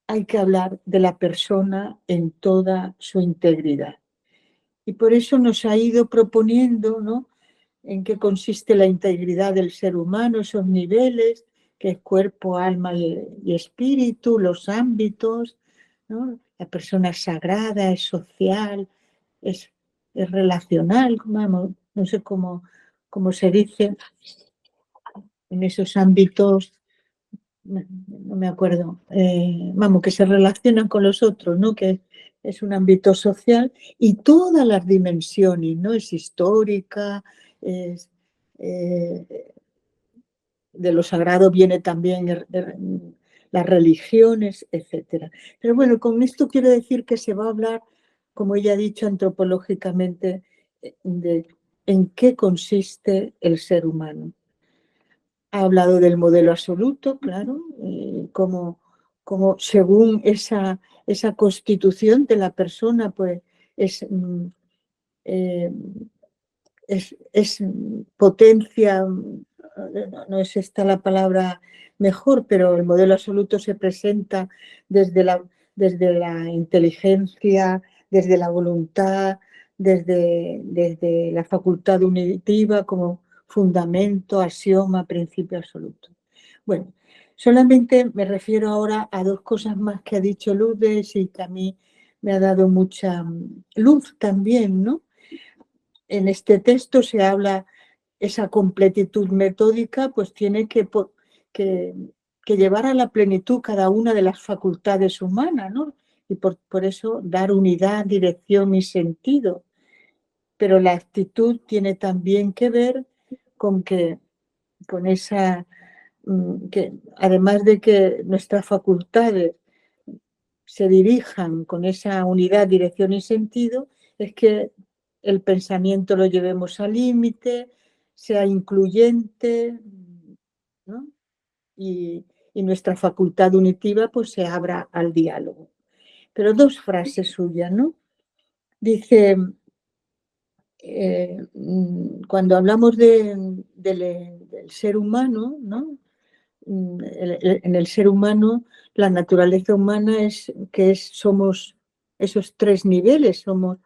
Hay que hablar de la persona en toda su integridad. Y por eso nos ha ido proponiendo, ¿no?, en qué consiste la integridad del ser humano, esos niveles, que es cuerpo, alma y espíritu, los ámbitos, ¿no? La persona es sagrada, es social, es relacional, vamos, no sé cómo se dice en esos ámbitos, no me acuerdo, vamos, que se relacionan con los otros, ¿no? Que es un ámbito social y todas las dimensiones, ¿no? Es histórica, es, de lo sagrado viene también las religiones, etcétera. Pero bueno, con esto quiero decir que se va a hablar, como ella ha dicho, antropológicamente, de en qué consiste el ser humano. Ha hablado del modelo absoluto, claro, como según esa constitución de la persona, pues es, eh, es potencia, no es esta la palabra mejor, pero el modelo absoluto se presenta desde la inteligencia, desde la voluntad, desde la facultad unitiva como fundamento, axioma, principio absoluto. Bueno, solamente me refiero ahora a dos cosas más que ha dicho Lourdes y que a mí me ha dado mucha luz también, ¿no? En este texto se habla esa completitud metódica, pues tiene que llevar a la plenitud cada una de las facultades humanas, ¿no? Y por eso dar unidad, dirección y sentido. Pero la actitud tiene también que ver con esa, que además de que nuestras facultades se dirijan con esa unidad, dirección y sentido, es que el pensamiento lo llevemos al límite, sea incluyente, ¿no? Y nuestra facultad unitiva pues se abra al diálogo. Pero dos frases suyas, ¿no? Dice, cuando hablamos del ser humano, ¿no? En el ser humano, la naturaleza humana es que somos esos tres niveles, somos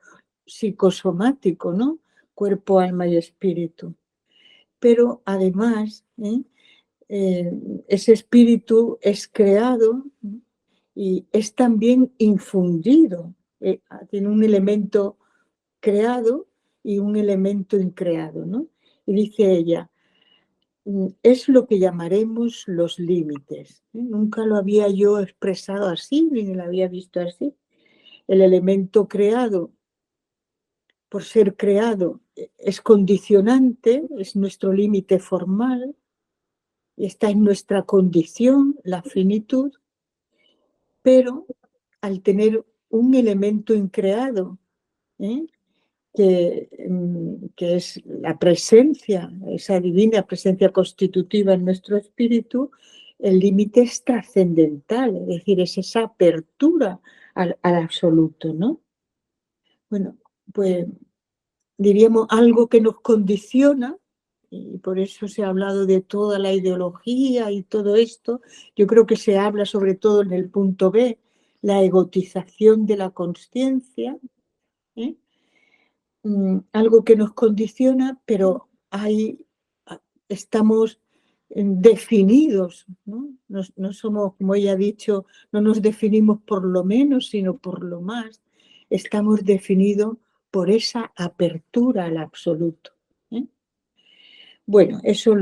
psicosomático, ¿no? Cuerpo, alma y espíritu. Pero además, ese espíritu es creado, ¿no? Y es también infundido, tiene un elemento creado y un elemento increado, ¿no? Y dice ella, es lo que llamaremos los límites. Nunca lo había yo expresado así, ni lo había visto así. El elemento creado, por ser creado, es condicionante, es nuestro límite formal, y está en nuestra condición, la finitud, pero al tener un elemento increado, ¿eh? que es la presencia, esa divina presencia constitutiva en nuestro espíritu, el límite es trascendental, es decir, es esa apertura al absoluto, ¿no? Bueno, pues diríamos algo que nos condiciona, y por eso se ha hablado de toda la ideología y todo esto. Yo creo que se habla sobre todo en el punto B, la egotización de la conciencia, ¿eh? Algo que nos condiciona, pero estamos definidos, ¿no? No somos, como ella ha dicho, no nos definimos por lo menos, sino por lo más. Estamos definidos por esa apertura al absoluto, ¿eh? Bueno, eso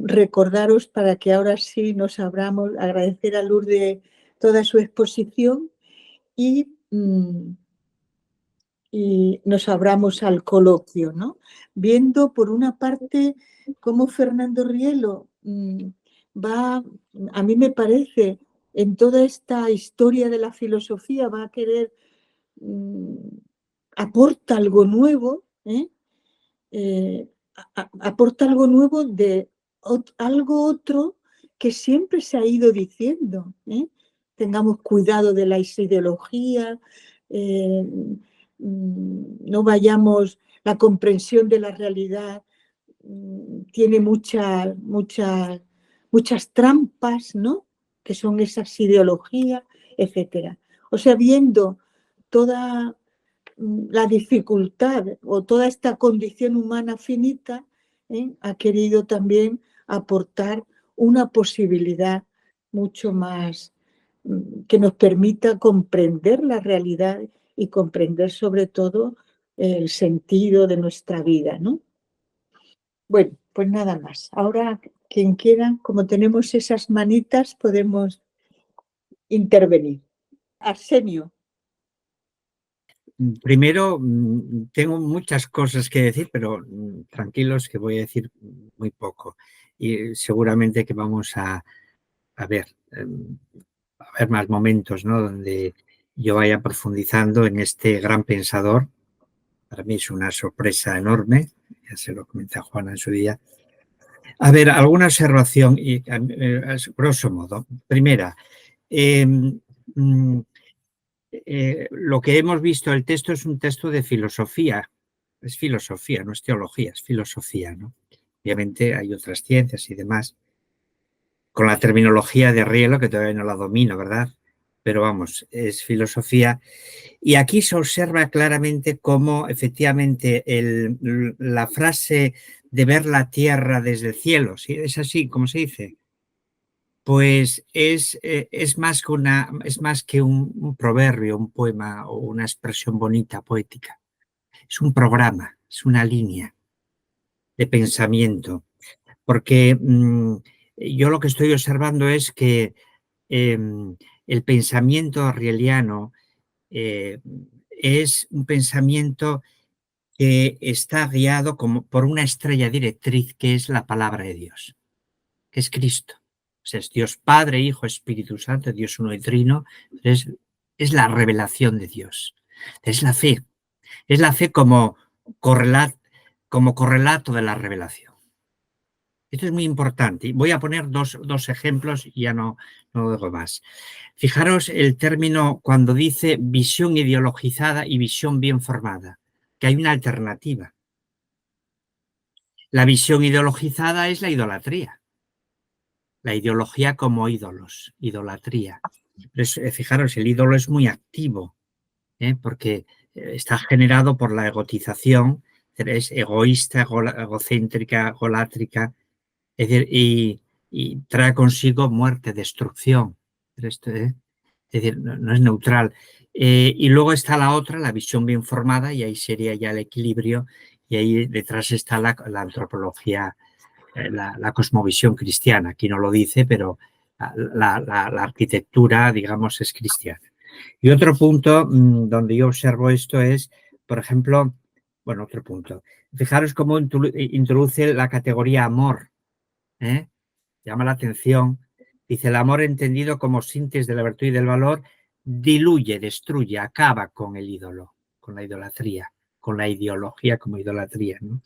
recordaros para que ahora sí nos abramos, agradecer a Lourdes toda su exposición y nos abramos al coloquio, ¿no? Viendo por una parte cómo Fernando Rielo va, a mí me parece, en toda esta historia de la filosofía va a querer, aporta algo nuevo, aporta algo nuevo de algo otro que siempre se ha ido diciendo, ¿eh? Tengamos cuidado de las ideologías, no vayamos, la comprensión de la realidad tiene muchas trampas, ¿no? Que son esas ideologías, etcétera. O sea, viendo toda la dificultad o toda esta condición humana finita, ha querido también aportar una posibilidad mucho más que nos permita comprender la realidad y comprender sobre todo el sentido de nuestra vida, ¿no? Bueno, pues nada más. Ahora, quien quiera, como tenemos esas manitas, podemos intervenir. Arsenio. Primero, tengo muchas cosas que decir, pero tranquilos que voy a decir muy poco. Y seguramente que vamos a ver, a ver más momentos, ¿no? Donde yo vaya profundizando en este gran pensador. Para mí es una sorpresa enorme, ya se lo comenté a Juana en su día. A ver, alguna observación, y grosso modo. Primera, lo que hemos visto, el texto es un texto de filosofía, es filosofía, no es teología, es filosofía, ¿no? Obviamente hay otras ciencias y demás, con la terminología de Rielo, que todavía no la domino, ¿verdad? Pero vamos, es filosofía. Y aquí se observa claramente cómo efectivamente la frase de ver la tierra desde el cielo, ¿sí? Es así, como se dice, pues es más que un proverbio, un poema o una expresión bonita, poética. Es un programa, es una línea de pensamiento. Porque yo lo que estoy observando es que el pensamiento rieliano es un pensamiento que está guiado como por una estrella directriz que es la palabra de Dios, que es Cristo. sea, es Dios Padre, Hijo, Espíritu Santo, Dios uno y trino, es la revelación de Dios. Es la fe como correlato de la revelación. Esto es muy importante. Voy a poner dos ejemplos y ya no digo más. Fijaros el término cuando dice visión ideologizada y visión bien formada, que hay una alternativa. La visión ideologizada es la idolatría. La ideología como ídolos, idolatría. Fijaros, el ídolo es muy activo, porque está generado por la egotización, es egoísta, egocéntrica, golátrica, es decir, y trae consigo muerte, destrucción. Es decir, no es neutral. Y luego está la otra, la visión bien formada, y ahí sería ya el equilibrio, y ahí detrás está la antropología, la cosmovisión cristiana. Aquí no lo dice, pero la arquitectura, digamos, es cristiana. Y otro punto donde yo observo esto es, por ejemplo, bueno, otro punto. Fijaros cómo introduce la categoría amor. Llama la atención. Dice, el amor entendido como síntesis de la virtud y del valor diluye, destruye, acaba con el ídolo, con la idolatría, con la ideología como idolatría, ¿no?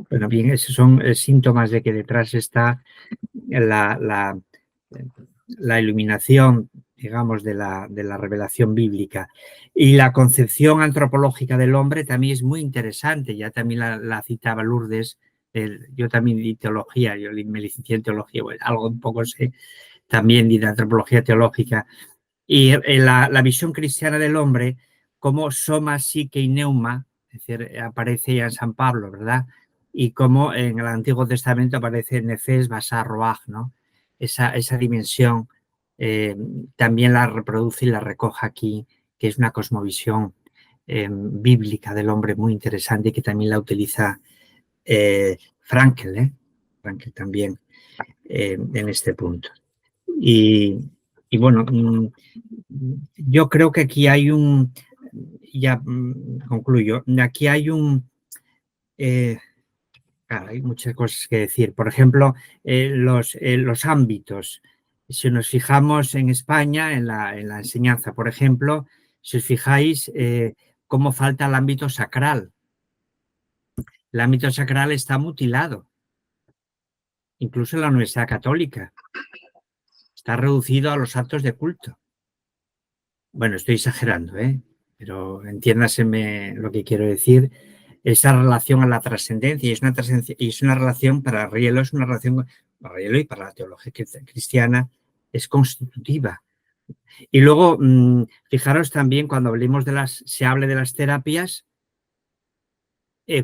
Bueno, bien, esos son síntomas de que detrás está la iluminación, digamos, de la revelación bíblica. Y la concepción antropológica del hombre también es muy interesante, ya también la citaba Lourdes. Yo también di teología, yo me licencié en teología, bueno, algo un poco sé, también di de antropología teológica. Y la visión cristiana del hombre como soma, psique y neuma, es decir, aparece ya en San Pablo, ¿verdad? Y como en el Antiguo Testamento aparece Nefes, Basar, Roaj, ¿no? Esa dimensión también la reproduce y la recoge aquí, que es una cosmovisión bíblica del hombre muy interesante y que también la utiliza Frankel también en este punto. Y bueno, yo creo que aquí hay ya concluyo, aquí hay claro, hay muchas cosas que decir. Por ejemplo, los ámbitos. Si nos fijamos en España, en la enseñanza, por ejemplo, si os fijáis cómo falta el ámbito sacral. El ámbito sacral está mutilado, incluso en la Universidad Católica. Está reducido a los actos de culto. Bueno, estoy exagerando, pero entiéndaseme lo que quiero decir. Esa relación a la trascendencia y es una relación para Rielo, es una relación para Rielo y para la teología cristiana, es constitutiva. Y luego, fijaros también cuando hablemos se hable de las terapias,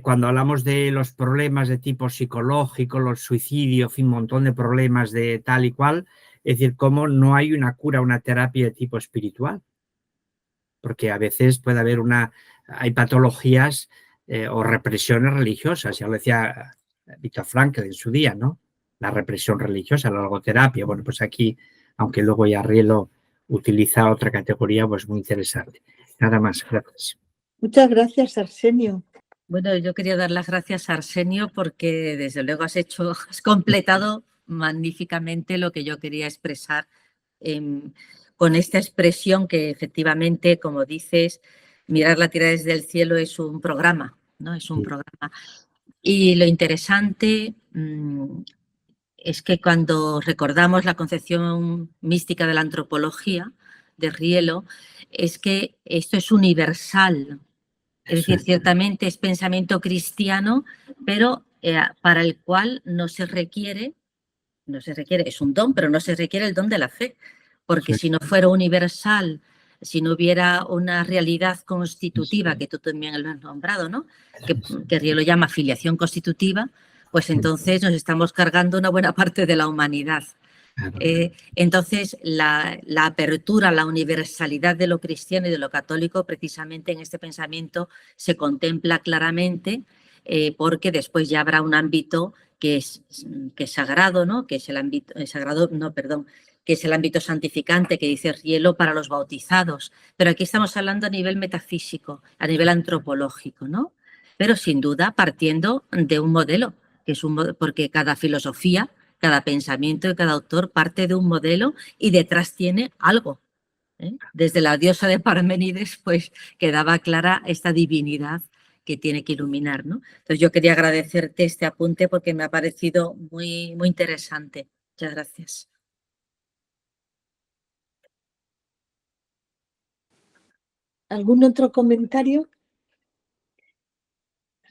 cuando hablamos de los problemas de tipo psicológico, los suicidios, un montón de problemas de tal y cual, es decir, cómo no hay una cura, una terapia de tipo espiritual. Porque a veces puede haber hay patologías o represiones religiosas, ya lo decía Viktor Frankl en su día, ¿no? La represión religiosa, la logoterapia. Bueno, pues aquí, aunque luego ya Rielo utiliza otra categoría, pues muy interesante. Nada más, gracias. Muchas gracias, Arsenio. Bueno, yo quería dar las gracias a Arsenio porque desde luego has completado magníficamente lo que yo quería expresar con esta expresión que efectivamente, como dices, mirar la tierra desde el cielo es un programa, ¿no? Es un programa. Y lo interesante es que cuando recordamos la concepción mística de la antropología de Rielo, es que esto es universal. Es decir, ciertamente es pensamiento cristiano, pero para el cual no se requiere, es un don, pero no se requiere el don de la fe, porque si no fuera universal, si no hubiera una realidad constitutiva, que tú también lo has nombrado, ¿no? Que Rielo llama filiación constitutiva, pues entonces nos estamos cargando una buena parte de la humanidad. Entonces, la apertura, la universalidad de lo cristiano y de lo católico, precisamente en este pensamiento se contempla claramente, porque después ya habrá un ámbito que es sagrado, ¿no? Que es el ámbito que es el ámbito santificante, que dice Rielo, para los bautizados. Pero aquí estamos hablando a nivel metafísico, a nivel antropológico, ¿no? Pero sin duda partiendo de un modelo, que es porque cada filosofía cada pensamiento de cada autor parte de un modelo y detrás tiene algo. Desde la diosa de Parménides, pues quedaba clara esta divinidad que tiene que iluminar, ¿no? Entonces yo quería agradecerte este apunte porque me ha parecido muy, muy interesante. Muchas gracias. ¿Algún otro comentario?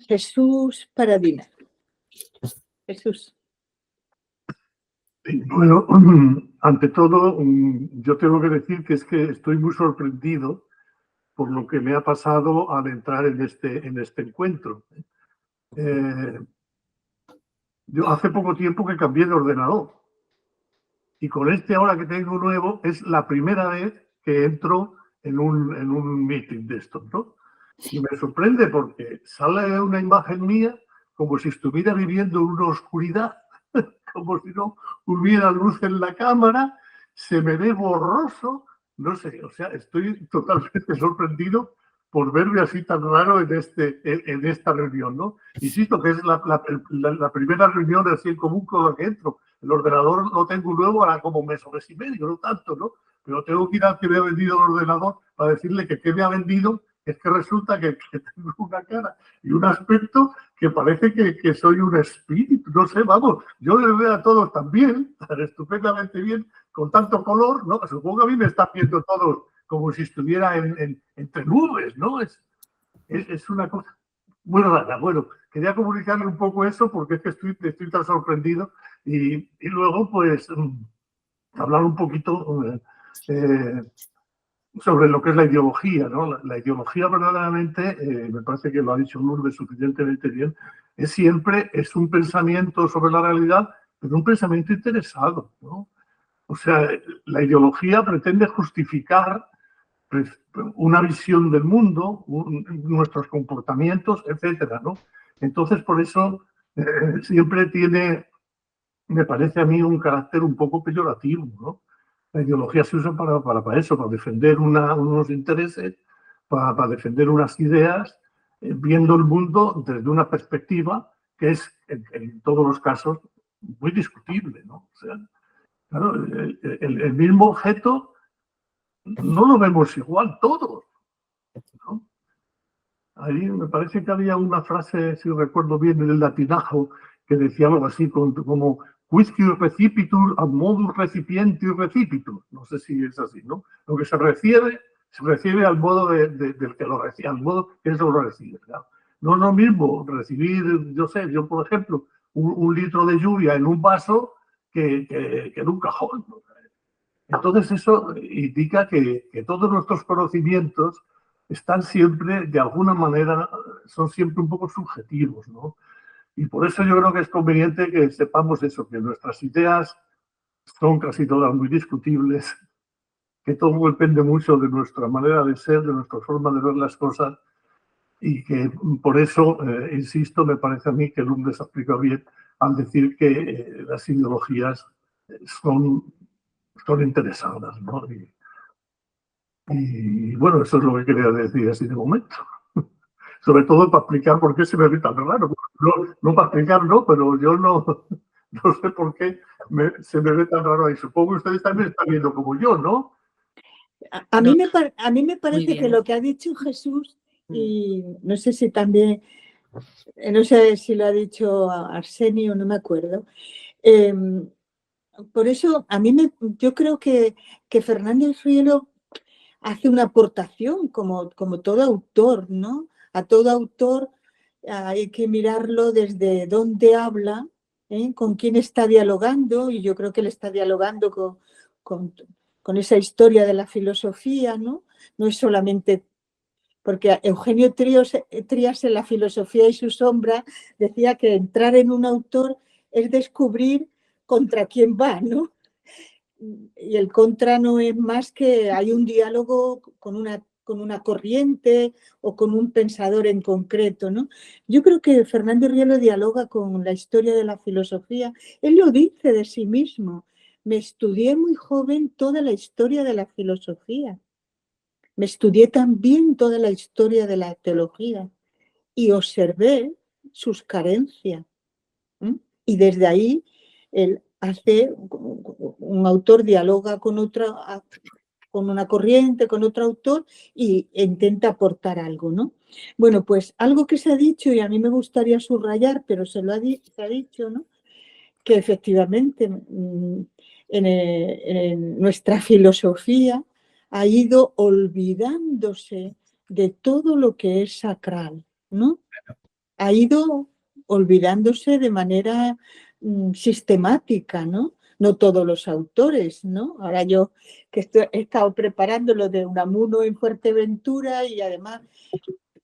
Jesús Paradina. Jesús. Bueno, ante todo, yo tengo que decir que es que estoy muy sorprendido por lo que me ha pasado al entrar en este encuentro. Yo hace poco tiempo que cambié de ordenador y con este ahora que tengo nuevo es la primera vez que entro en un meeting de estos, ¿no? Y me sorprende porque sale una imagen mía como si estuviera viviendo en una oscuridad, como si no hubiera luz en la cámara, se me ve borroso, no sé, o sea, estoy totalmente sorprendido por verme así tan raro en esta reunión, ¿no? Insisto que es la primera reunión así en común con la que entro. El ordenador lo tengo nuevo ahora como mes o mes y medio, no tanto, ¿no? Pero tengo que ir al que me ha vendido el ordenador para decirle que qué me ha vendido. Es que resulta que tengo una cara y un aspecto que parece que soy un espíritu, no sé, vamos, yo les veo a todos tan bien, tan estupendamente bien, con tanto color, ¿no? Supongo que a mí me están viendo todos como si estuviera entre nubes, ¿no? Es una cosa muy rara. Bueno, quería comunicarle un poco eso porque es que estoy tan sorprendido y luego, pues, hablar un poquito sobre lo que es la ideología, ¿no? La ideología verdaderamente, me parece que lo ha dicho Lourdes suficientemente bien, es un pensamiento sobre la realidad, pero un pensamiento interesado, ¿no? O sea, la ideología pretende justificar una visión del mundo, nuestros comportamientos, etcétera, ¿no? Entonces, por eso siempre tiene, me parece a mí, un carácter un poco peyorativo, ¿no? La ideología se usa para eso, para defender unos intereses, para defender unas ideas, viendo el mundo desde una perspectiva que es, en todos los casos, muy discutible, ¿no? O sea, claro, el mismo objeto no lo vemos igual todos, ¿no? Ahí me parece que había una frase, si recuerdo bien, en el latinajo, que decía algo así como quisque recipitur ad modus recipientis recipitur. No sé si es así, ¿no? Lo que se recibe al modo del que lo recibe, al modo que eso lo recibe. Claro. No es lo mismo recibir, yo por ejemplo, un litro de lluvia en un vaso que en un cajón, ¿no? Entonces eso indica que todos nuestros conocimientos están siempre, de alguna manera, son siempre un poco subjetivos, ¿no? Y por eso yo creo que es conveniente que sepamos eso, que nuestras ideas son casi todas muy discutibles, que todo depende mucho de nuestra manera de ser, de nuestra forma de ver las cosas, y que por eso, insisto, me parece a mí que Lourdes aplica bien al decir que las ideologías son interesadas, ¿no? Y bueno, eso es lo que quería decir así de momento. Sobre todo para explicar por qué se me ve tan raro. No para explicar, no, pero yo no sé por qué se me ve tan raro ahí. Supongo que ustedes también están viendo como yo, ¿no? A mí me parece que lo que ha dicho Jesús, y no sé si también, no sé si lo ha dicho Arsenio, no me acuerdo. Por eso, yo creo que Fernández Rielo hace una aportación como todo autor, ¿no? A todo autor hay que mirarlo desde dónde habla, con quién está dialogando, y yo creo que él está dialogando con esa historia de la filosofía, ¿no? No es solamente porque Eugenio Trías en La filosofía y su sombra decía que entrar en un autor es descubrir contra quién va, ¿no? Y el contra no es más que hay un diálogo con una corriente o con un pensador en concreto, ¿no? Yo creo que Fernández Rielo dialoga con la historia de la filosofía. Él lo dice de sí mismo. Me estudié muy joven toda la historia de la filosofía. Me estudié también toda la historia de la teología y observé sus carencias. Y desde ahí él un autor dialoga con con una corriente, con otro autor e intenta aportar algo, ¿no? Bueno, pues algo que se ha dicho y a mí me gustaría subrayar, pero se ha dicho, ¿no? Que efectivamente en nuestra filosofía ha ido olvidándose de todo lo que es sacral, ¿no? Ha ido olvidándose de manera sistemática, ¿no? No todos los autores, ¿no? Ahora yo que he estado preparando lo de Unamuno en Fuerteventura y además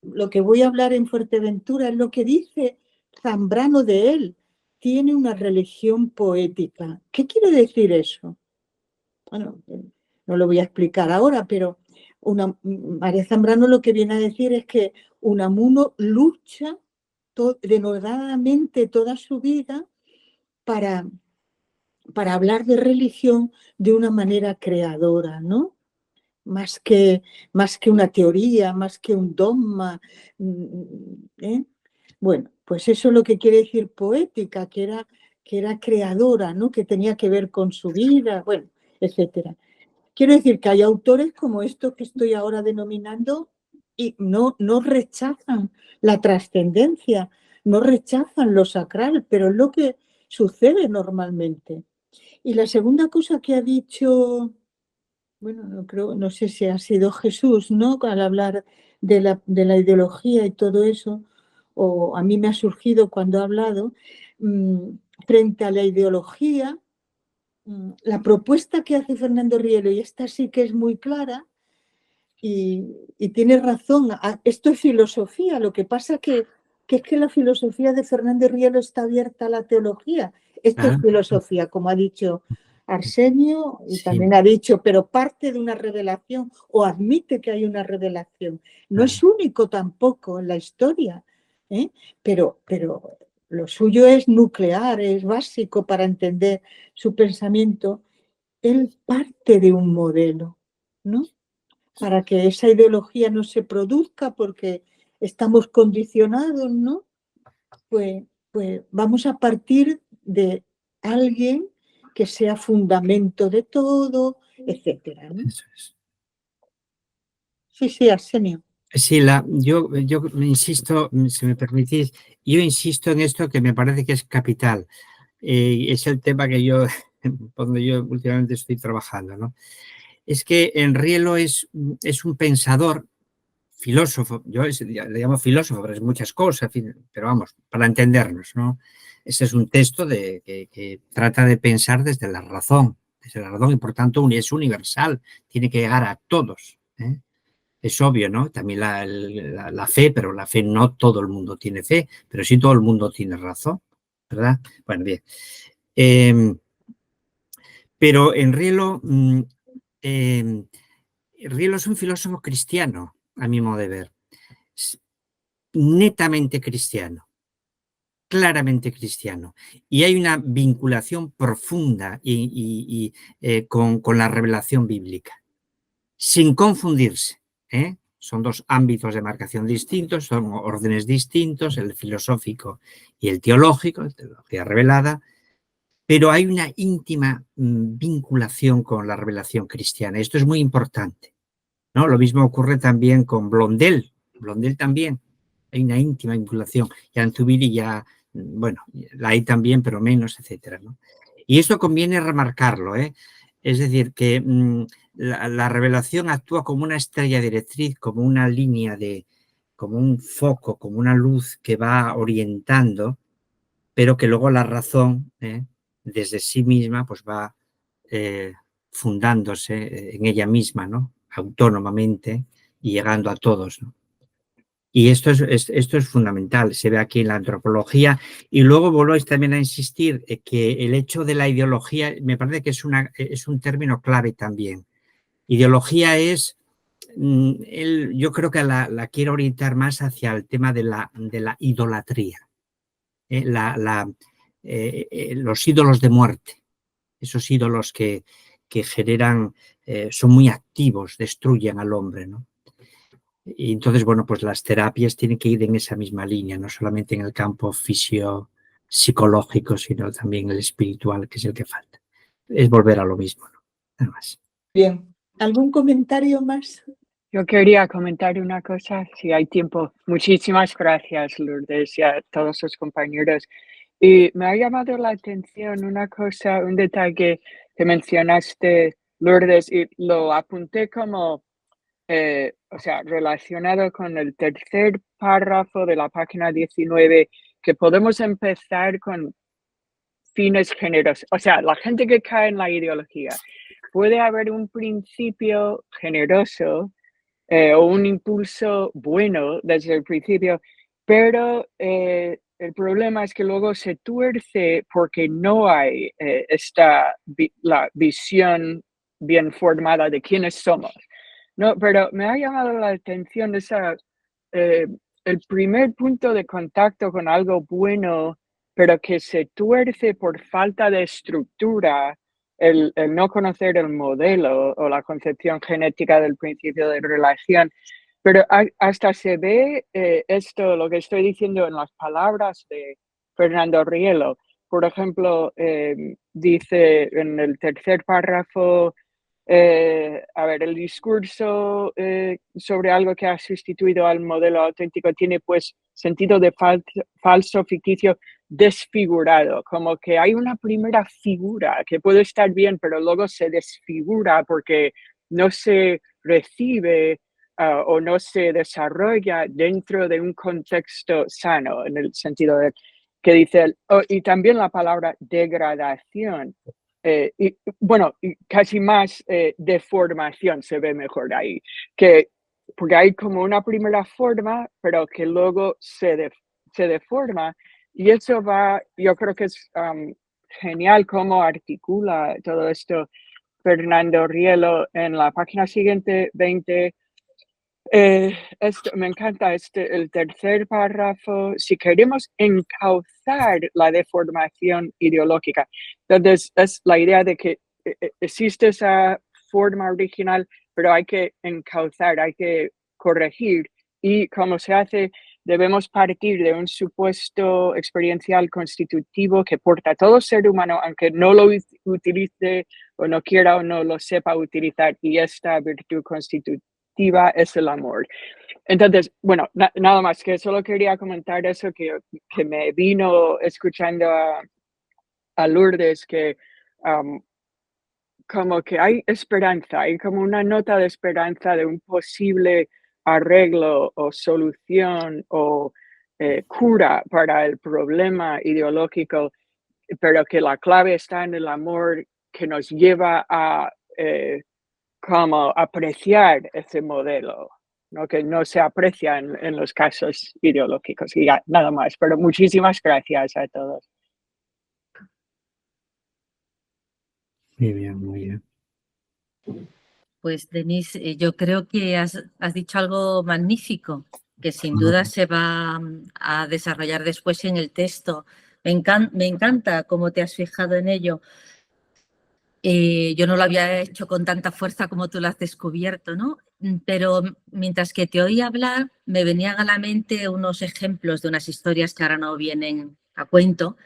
lo que voy a hablar en Fuerteventura es lo que dice Zambrano de él. Tiene una religión poética. ¿Qué quiere decir eso? Bueno, no lo voy a explicar ahora, pero María Zambrano lo que viene a decir es que Unamuno lucha denodadamente toda su vida para hablar de religión de una manera creadora, ¿no? Más que una teoría, más que un dogma. ¿Eh? Bueno, pues eso es lo que quiere decir poética, que era creadora, ¿no? Que tenía que ver con su vida, bueno, etcétera. Quiero decir que hay autores como estos que estoy ahora denominando y no rechazan la trascendencia, no rechazan lo sacral, pero es lo que sucede normalmente. Y la segunda cosa que ha dicho, bueno, no sé si ha sido Jesús, ¿no? Al hablar de la ideología y todo eso, o a mí me ha surgido cuando ha hablado, frente a la ideología, la propuesta que hace Fernando Rielo, y esta sí que es muy clara, y tiene razón, esto es filosofía, lo que pasa que es que la filosofía de Fernando Rielo está abierta a la teología. Esto es filosofía, como ha dicho Arsenio, y Sí. también ha dicho, pero parte de una revelación, o admite que hay una revelación. No es único tampoco en la historia, ¿eh? Pero lo suyo es nuclear, es básico para entender su pensamiento. Él parte de un modelo, ¿no? Para que esa ideología no se produzca porque estamos condicionados, ¿no? Pues vamos a partir de alguien que sea fundamento de todo, etcétera, ¿no? Eso es. Sí, Arsenio. Sí, yo me insisto, si me permitís, yo insisto en esto que me parece que es capital. Es el tema que donde yo últimamente estoy trabajando, ¿no? Es que en Rielo es un pensador, filósofo, yo le llamo filósofo, pero es muchas cosas, pero vamos, para entendernos, ¿no? Ese es un texto que trata de pensar desde la razón, y por tanto es universal, tiene que llegar a todos, ¿eh? Es obvio, ¿no? También la fe, pero la fe no todo el mundo tiene fe, pero sí todo el mundo tiene razón, ¿verdad? Bueno, bien. Pero en Rielo, Rielo es un filósofo cristiano, a mi modo de ver. Netamente cristiano, claramente cristiano. Y hay una vinculación profunda con la revelación bíblica, sin confundirse, ¿eh? Son dos ámbitos de marcación distintos, son órdenes distintos, el filosófico y el teológico, la teología revelada, pero hay una íntima vinculación con la revelación cristiana. Esto es muy importante, ¿no? Lo mismo ocurre también con Blondel. Blondel también. Hay una íntima vinculación. Ya en Zubiri ya, bueno, la hay también, pero menos, etcétera, ¿no? Y esto conviene remarcarlo, ¿eh? Es decir, que la revelación actúa como una estrella directriz, como una línea como un foco, como una luz que va orientando, pero que luego la razón, desde sí misma, pues va fundándose en ella misma, ¿no? Autónomamente y llegando a todos, ¿no? Y esto es fundamental, se ve aquí en la antropología. Y luego volvéis también a insistir que el hecho de la ideología, me parece que es un término clave también. Ideología es, yo creo que la quiero orientar más hacia el tema de la idolatría. Los ídolos de muerte, esos ídolos que generan, son muy activos, destruyen al hombre, ¿no? Y entonces, bueno, pues las terapias tienen que ir en esa misma línea, no solamente en el campo psicológico, sino también el espiritual, que es el que falta. Es volver a lo mismo, ¿no? Nada más. Bien. ¿Algún comentario más? Yo quería comentar una cosa, si hay tiempo. Muchísimas gracias, Lourdes, y a todos los compañeros. Y me ha llamado la atención una cosa, un detalle que mencionaste, Lourdes, y lo apunté como, o sea, relacionado con el tercer párrafo de la página 19, que podemos empezar con fines generosos. O sea, la gente que cae en la ideología, puede haber un principio generoso o un impulso bueno desde el principio, pero el problema es que luego se tuerce porque no hay la visión bien formada de quiénes somos. No, pero me ha llamado la atención el primer punto de contacto con algo bueno, pero que se tuerce por falta de estructura, el no conocer el modelo o la concepción genética del principio de relación. Pero hasta se ve esto, lo que estoy diciendo en las palabras de Fernando Rielo. Por ejemplo, dice en el tercer párrafo, a ver, el discurso sobre algo que ha sustituido al modelo auténtico tiene pues sentido de falso, ficticio, desfigurado, como que hay una primera figura que puede estar bien, pero luego se desfigura porque no se recibe o no se desarrolla dentro de un contexto sano, en el sentido de que dice, y también la palabra degradación. Y bueno, y casi más deformación se ve mejor ahí, porque hay como una primera forma, pero que luego se deforma, y eso yo creo que es genial cómo articula todo esto Fernando Rielo en la página siguiente, 20. Me encanta el tercer párrafo. Si queremos encauzar la deformación ideológica, entonces es la idea de que existe esa forma original, pero hay que encauzar, hay que corregir. Y como se hace, debemos partir de un supuesto experiencial constitutivo que porta todo ser humano, aunque no lo utilice o no quiera o no lo sepa utilizar, y esta virtud constitutiva es el amor. Entonces, bueno, nada más, que solo quería comentar eso que me vino escuchando a Lourdes, que como que hay esperanza, hay como una nota de esperanza de un posible arreglo o solución o cura para el problema ideológico, pero que la clave está en el amor que nos lleva a como apreciar ese modelo, ¿no? Que no se aprecia en los casos ideológicos. Y ya, nada más, pero muchísimas gracias a todos. Muy bien, muy bien. Pues Denise, yo creo que has dicho algo magnífico, que sin duda se va a desarrollar después en el texto. Me encanta cómo te has fijado en ello. Yo no lo había hecho con tanta fuerza como tú lo has descubierto, ¿no? Pero mientras que te oí hablar, me venían a la mente unos ejemplos de unas historias que ahora no vienen a cuento,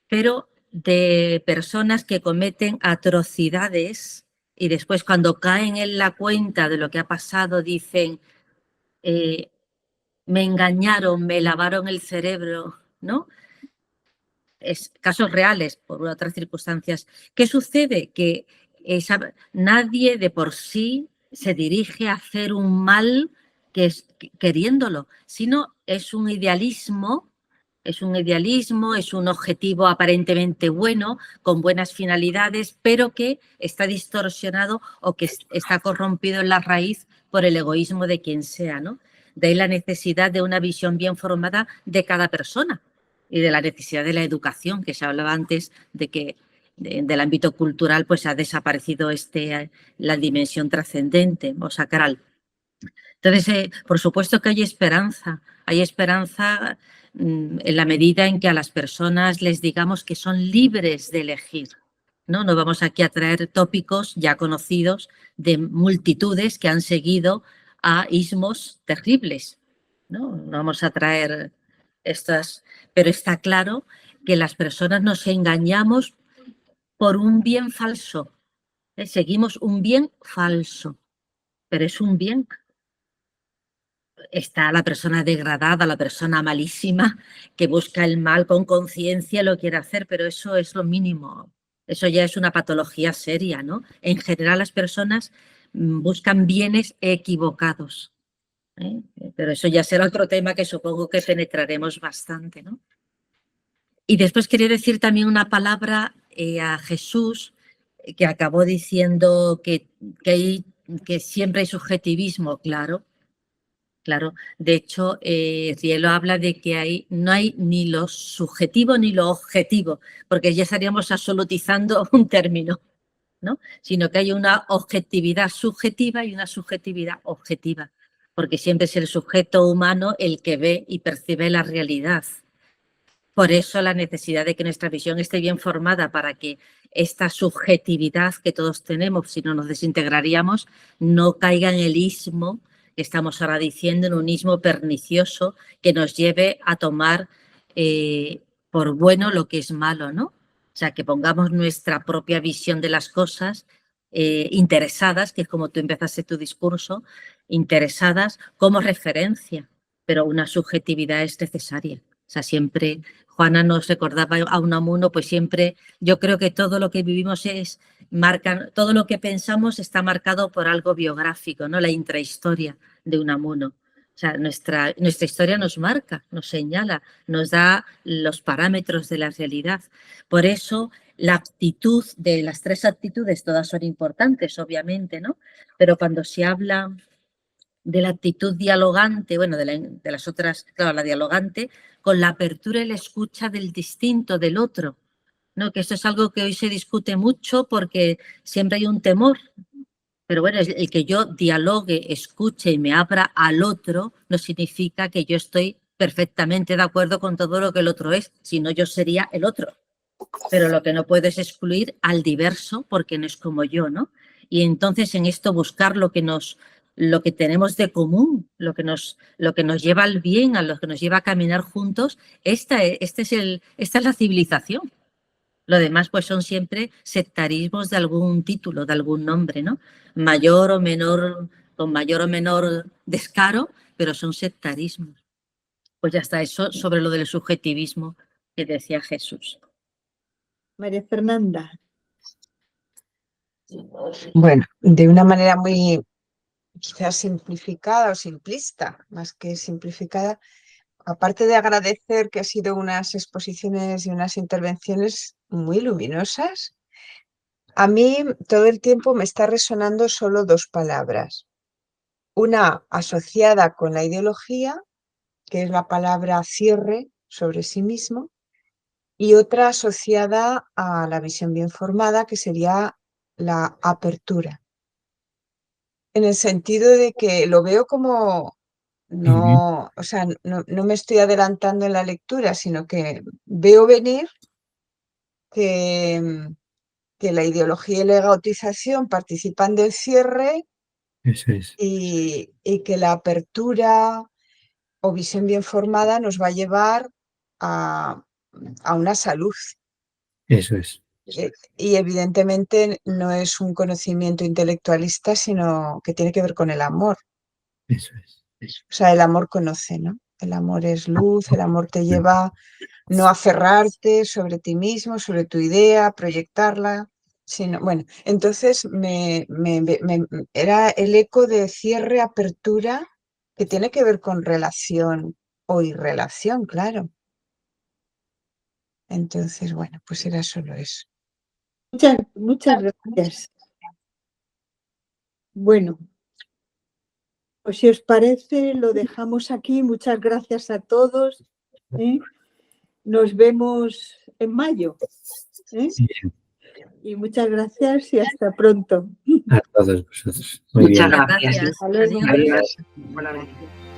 pero de personas que cometen atrocidades y después cuando caen en la cuenta de lo que ha pasado dicen, me engañaron, me lavaron el cerebro, ¿no? Casos reales por otras circunstancias. ¿Qué sucede? Que nadie de por sí se dirige a hacer un mal queriéndolo, sino es un idealismo, es un objetivo aparentemente bueno, con buenas finalidades, pero que está distorsionado o que está corrompido en la raíz por el egoísmo de quien sea, ¿no? De ahí la necesidad de una visión bien formada de cada persona y de la necesidad de la educación, que se hablaba antes de que del ámbito cultural pues ha desaparecido la dimensión trascendente o sacral. Entonces, por supuesto que hay esperanza en la medida en que a las personas les digamos que son libres de elegir. No vamos aquí a traer tópicos ya conocidos de multitudes que han seguido a ismos terribles. No vamos a traer estas, pero está claro que las personas nos engañamos por un bien falso. Seguimos un bien falso, pero es un bien. Está la persona degradada, la persona malísima, que busca el mal con conciencia, lo quiere hacer, pero eso es lo mínimo. Eso ya es una patología seria, ¿no? En general las personas buscan bienes equivocados. Pero eso ya será otro tema que supongo que penetraremos bastante, ¿no? Y después quería decir también una palabra a Jesús, que acabó diciendo que siempre hay subjetivismo, claro. Claro, de hecho, Rielo habla de que no hay ni lo subjetivo ni lo objetivo, porque ya estaríamos absolutizando un término, ¿no? Sino que hay una objetividad subjetiva y una subjetividad objetiva, porque siempre es el sujeto humano el que ve y percibe la realidad. Por eso la necesidad de que nuestra visión esté bien formada para que esta subjetividad que todos tenemos, si no nos desintegraríamos, no caiga en el ismo que estamos ahora diciendo, en un ismo pernicioso que nos lleve a tomar por bueno lo que es malo, ¿no? O sea, que pongamos nuestra propia visión de las cosas interesadas, que es como tú empezaste tu discurso, interesadas como referencia, pero una subjetividad es necesaria. O sea, siempre Juana nos recordaba a Unamuno, pues siempre yo creo que todo lo que vivimos todo lo que pensamos está marcado por algo biográfico, ¿no? La intrahistoria de Unamuno. O sea, nuestra historia nos marca, nos señala, nos da los parámetros de la realidad. Por eso la aptitud de las tres actitudes, todas son importantes, obviamente, ¿no? Pero cuando se habla de la actitud dialogante, bueno, de las otras, claro, la dialogante, con la apertura y la escucha del distinto, del otro, ¿no? Que esto es algo que hoy se discute mucho porque siempre hay un temor, pero bueno, el que yo dialogue, escuche y me abra al otro no significa que yo estoy perfectamente de acuerdo con todo lo que el otro es, sino yo sería el otro. Pero lo que no puedo es excluir al diverso porque no es como yo, ¿no? Y entonces en esto buscar lo que tenemos de común, lo que nos lleva al bien, a lo que nos lleva a caminar juntos, esta es la civilización. Lo demás pues son siempre sectarismos de algún título, de algún nombre, ¿no? Mayor o menor, con mayor o menor descaro, pero son sectarismos. Pues ya está, eso sobre lo del subjetivismo que decía Jesús. María Fernanda. Bueno, de una manera muy quizás simplificada o simplista, más que simplificada, aparte de agradecer que ha sido unas exposiciones y unas intervenciones muy luminosas, a mí todo el tiempo me está resonando solo dos palabras. Una asociada con la ideología, que es la palabra cierre sobre sí mismo, y otra asociada a la visión bien formada, que sería la apertura. En el sentido de que lo veo como, no, o sea, no me estoy adelantando en la lectura, sino que veo venir que la ideología y la egotización participan del cierre. Eso es. Y que la apertura o visión bien formada nos va a llevar a una salud. Eso es. Y evidentemente no es un conocimiento intelectualista, sino que tiene que ver con el amor. Eso es. O sea, el amor conoce, ¿no? El amor es luz, el amor te lleva no a aferrarte sobre ti mismo, sobre tu idea, proyectarla, sino, bueno, entonces era el eco de cierre, apertura, que tiene que ver con relación o irrelación, claro. Entonces, bueno, pues era solo eso. Muchas gracias. Bueno, pues si os parece, lo dejamos aquí. Muchas gracias a todos. Nos vemos en mayo. Y muchas gracias y hasta pronto. A todos vosotros. Muy bien. Muchas gracias. Hasta luego. Adiós. Buenas noches.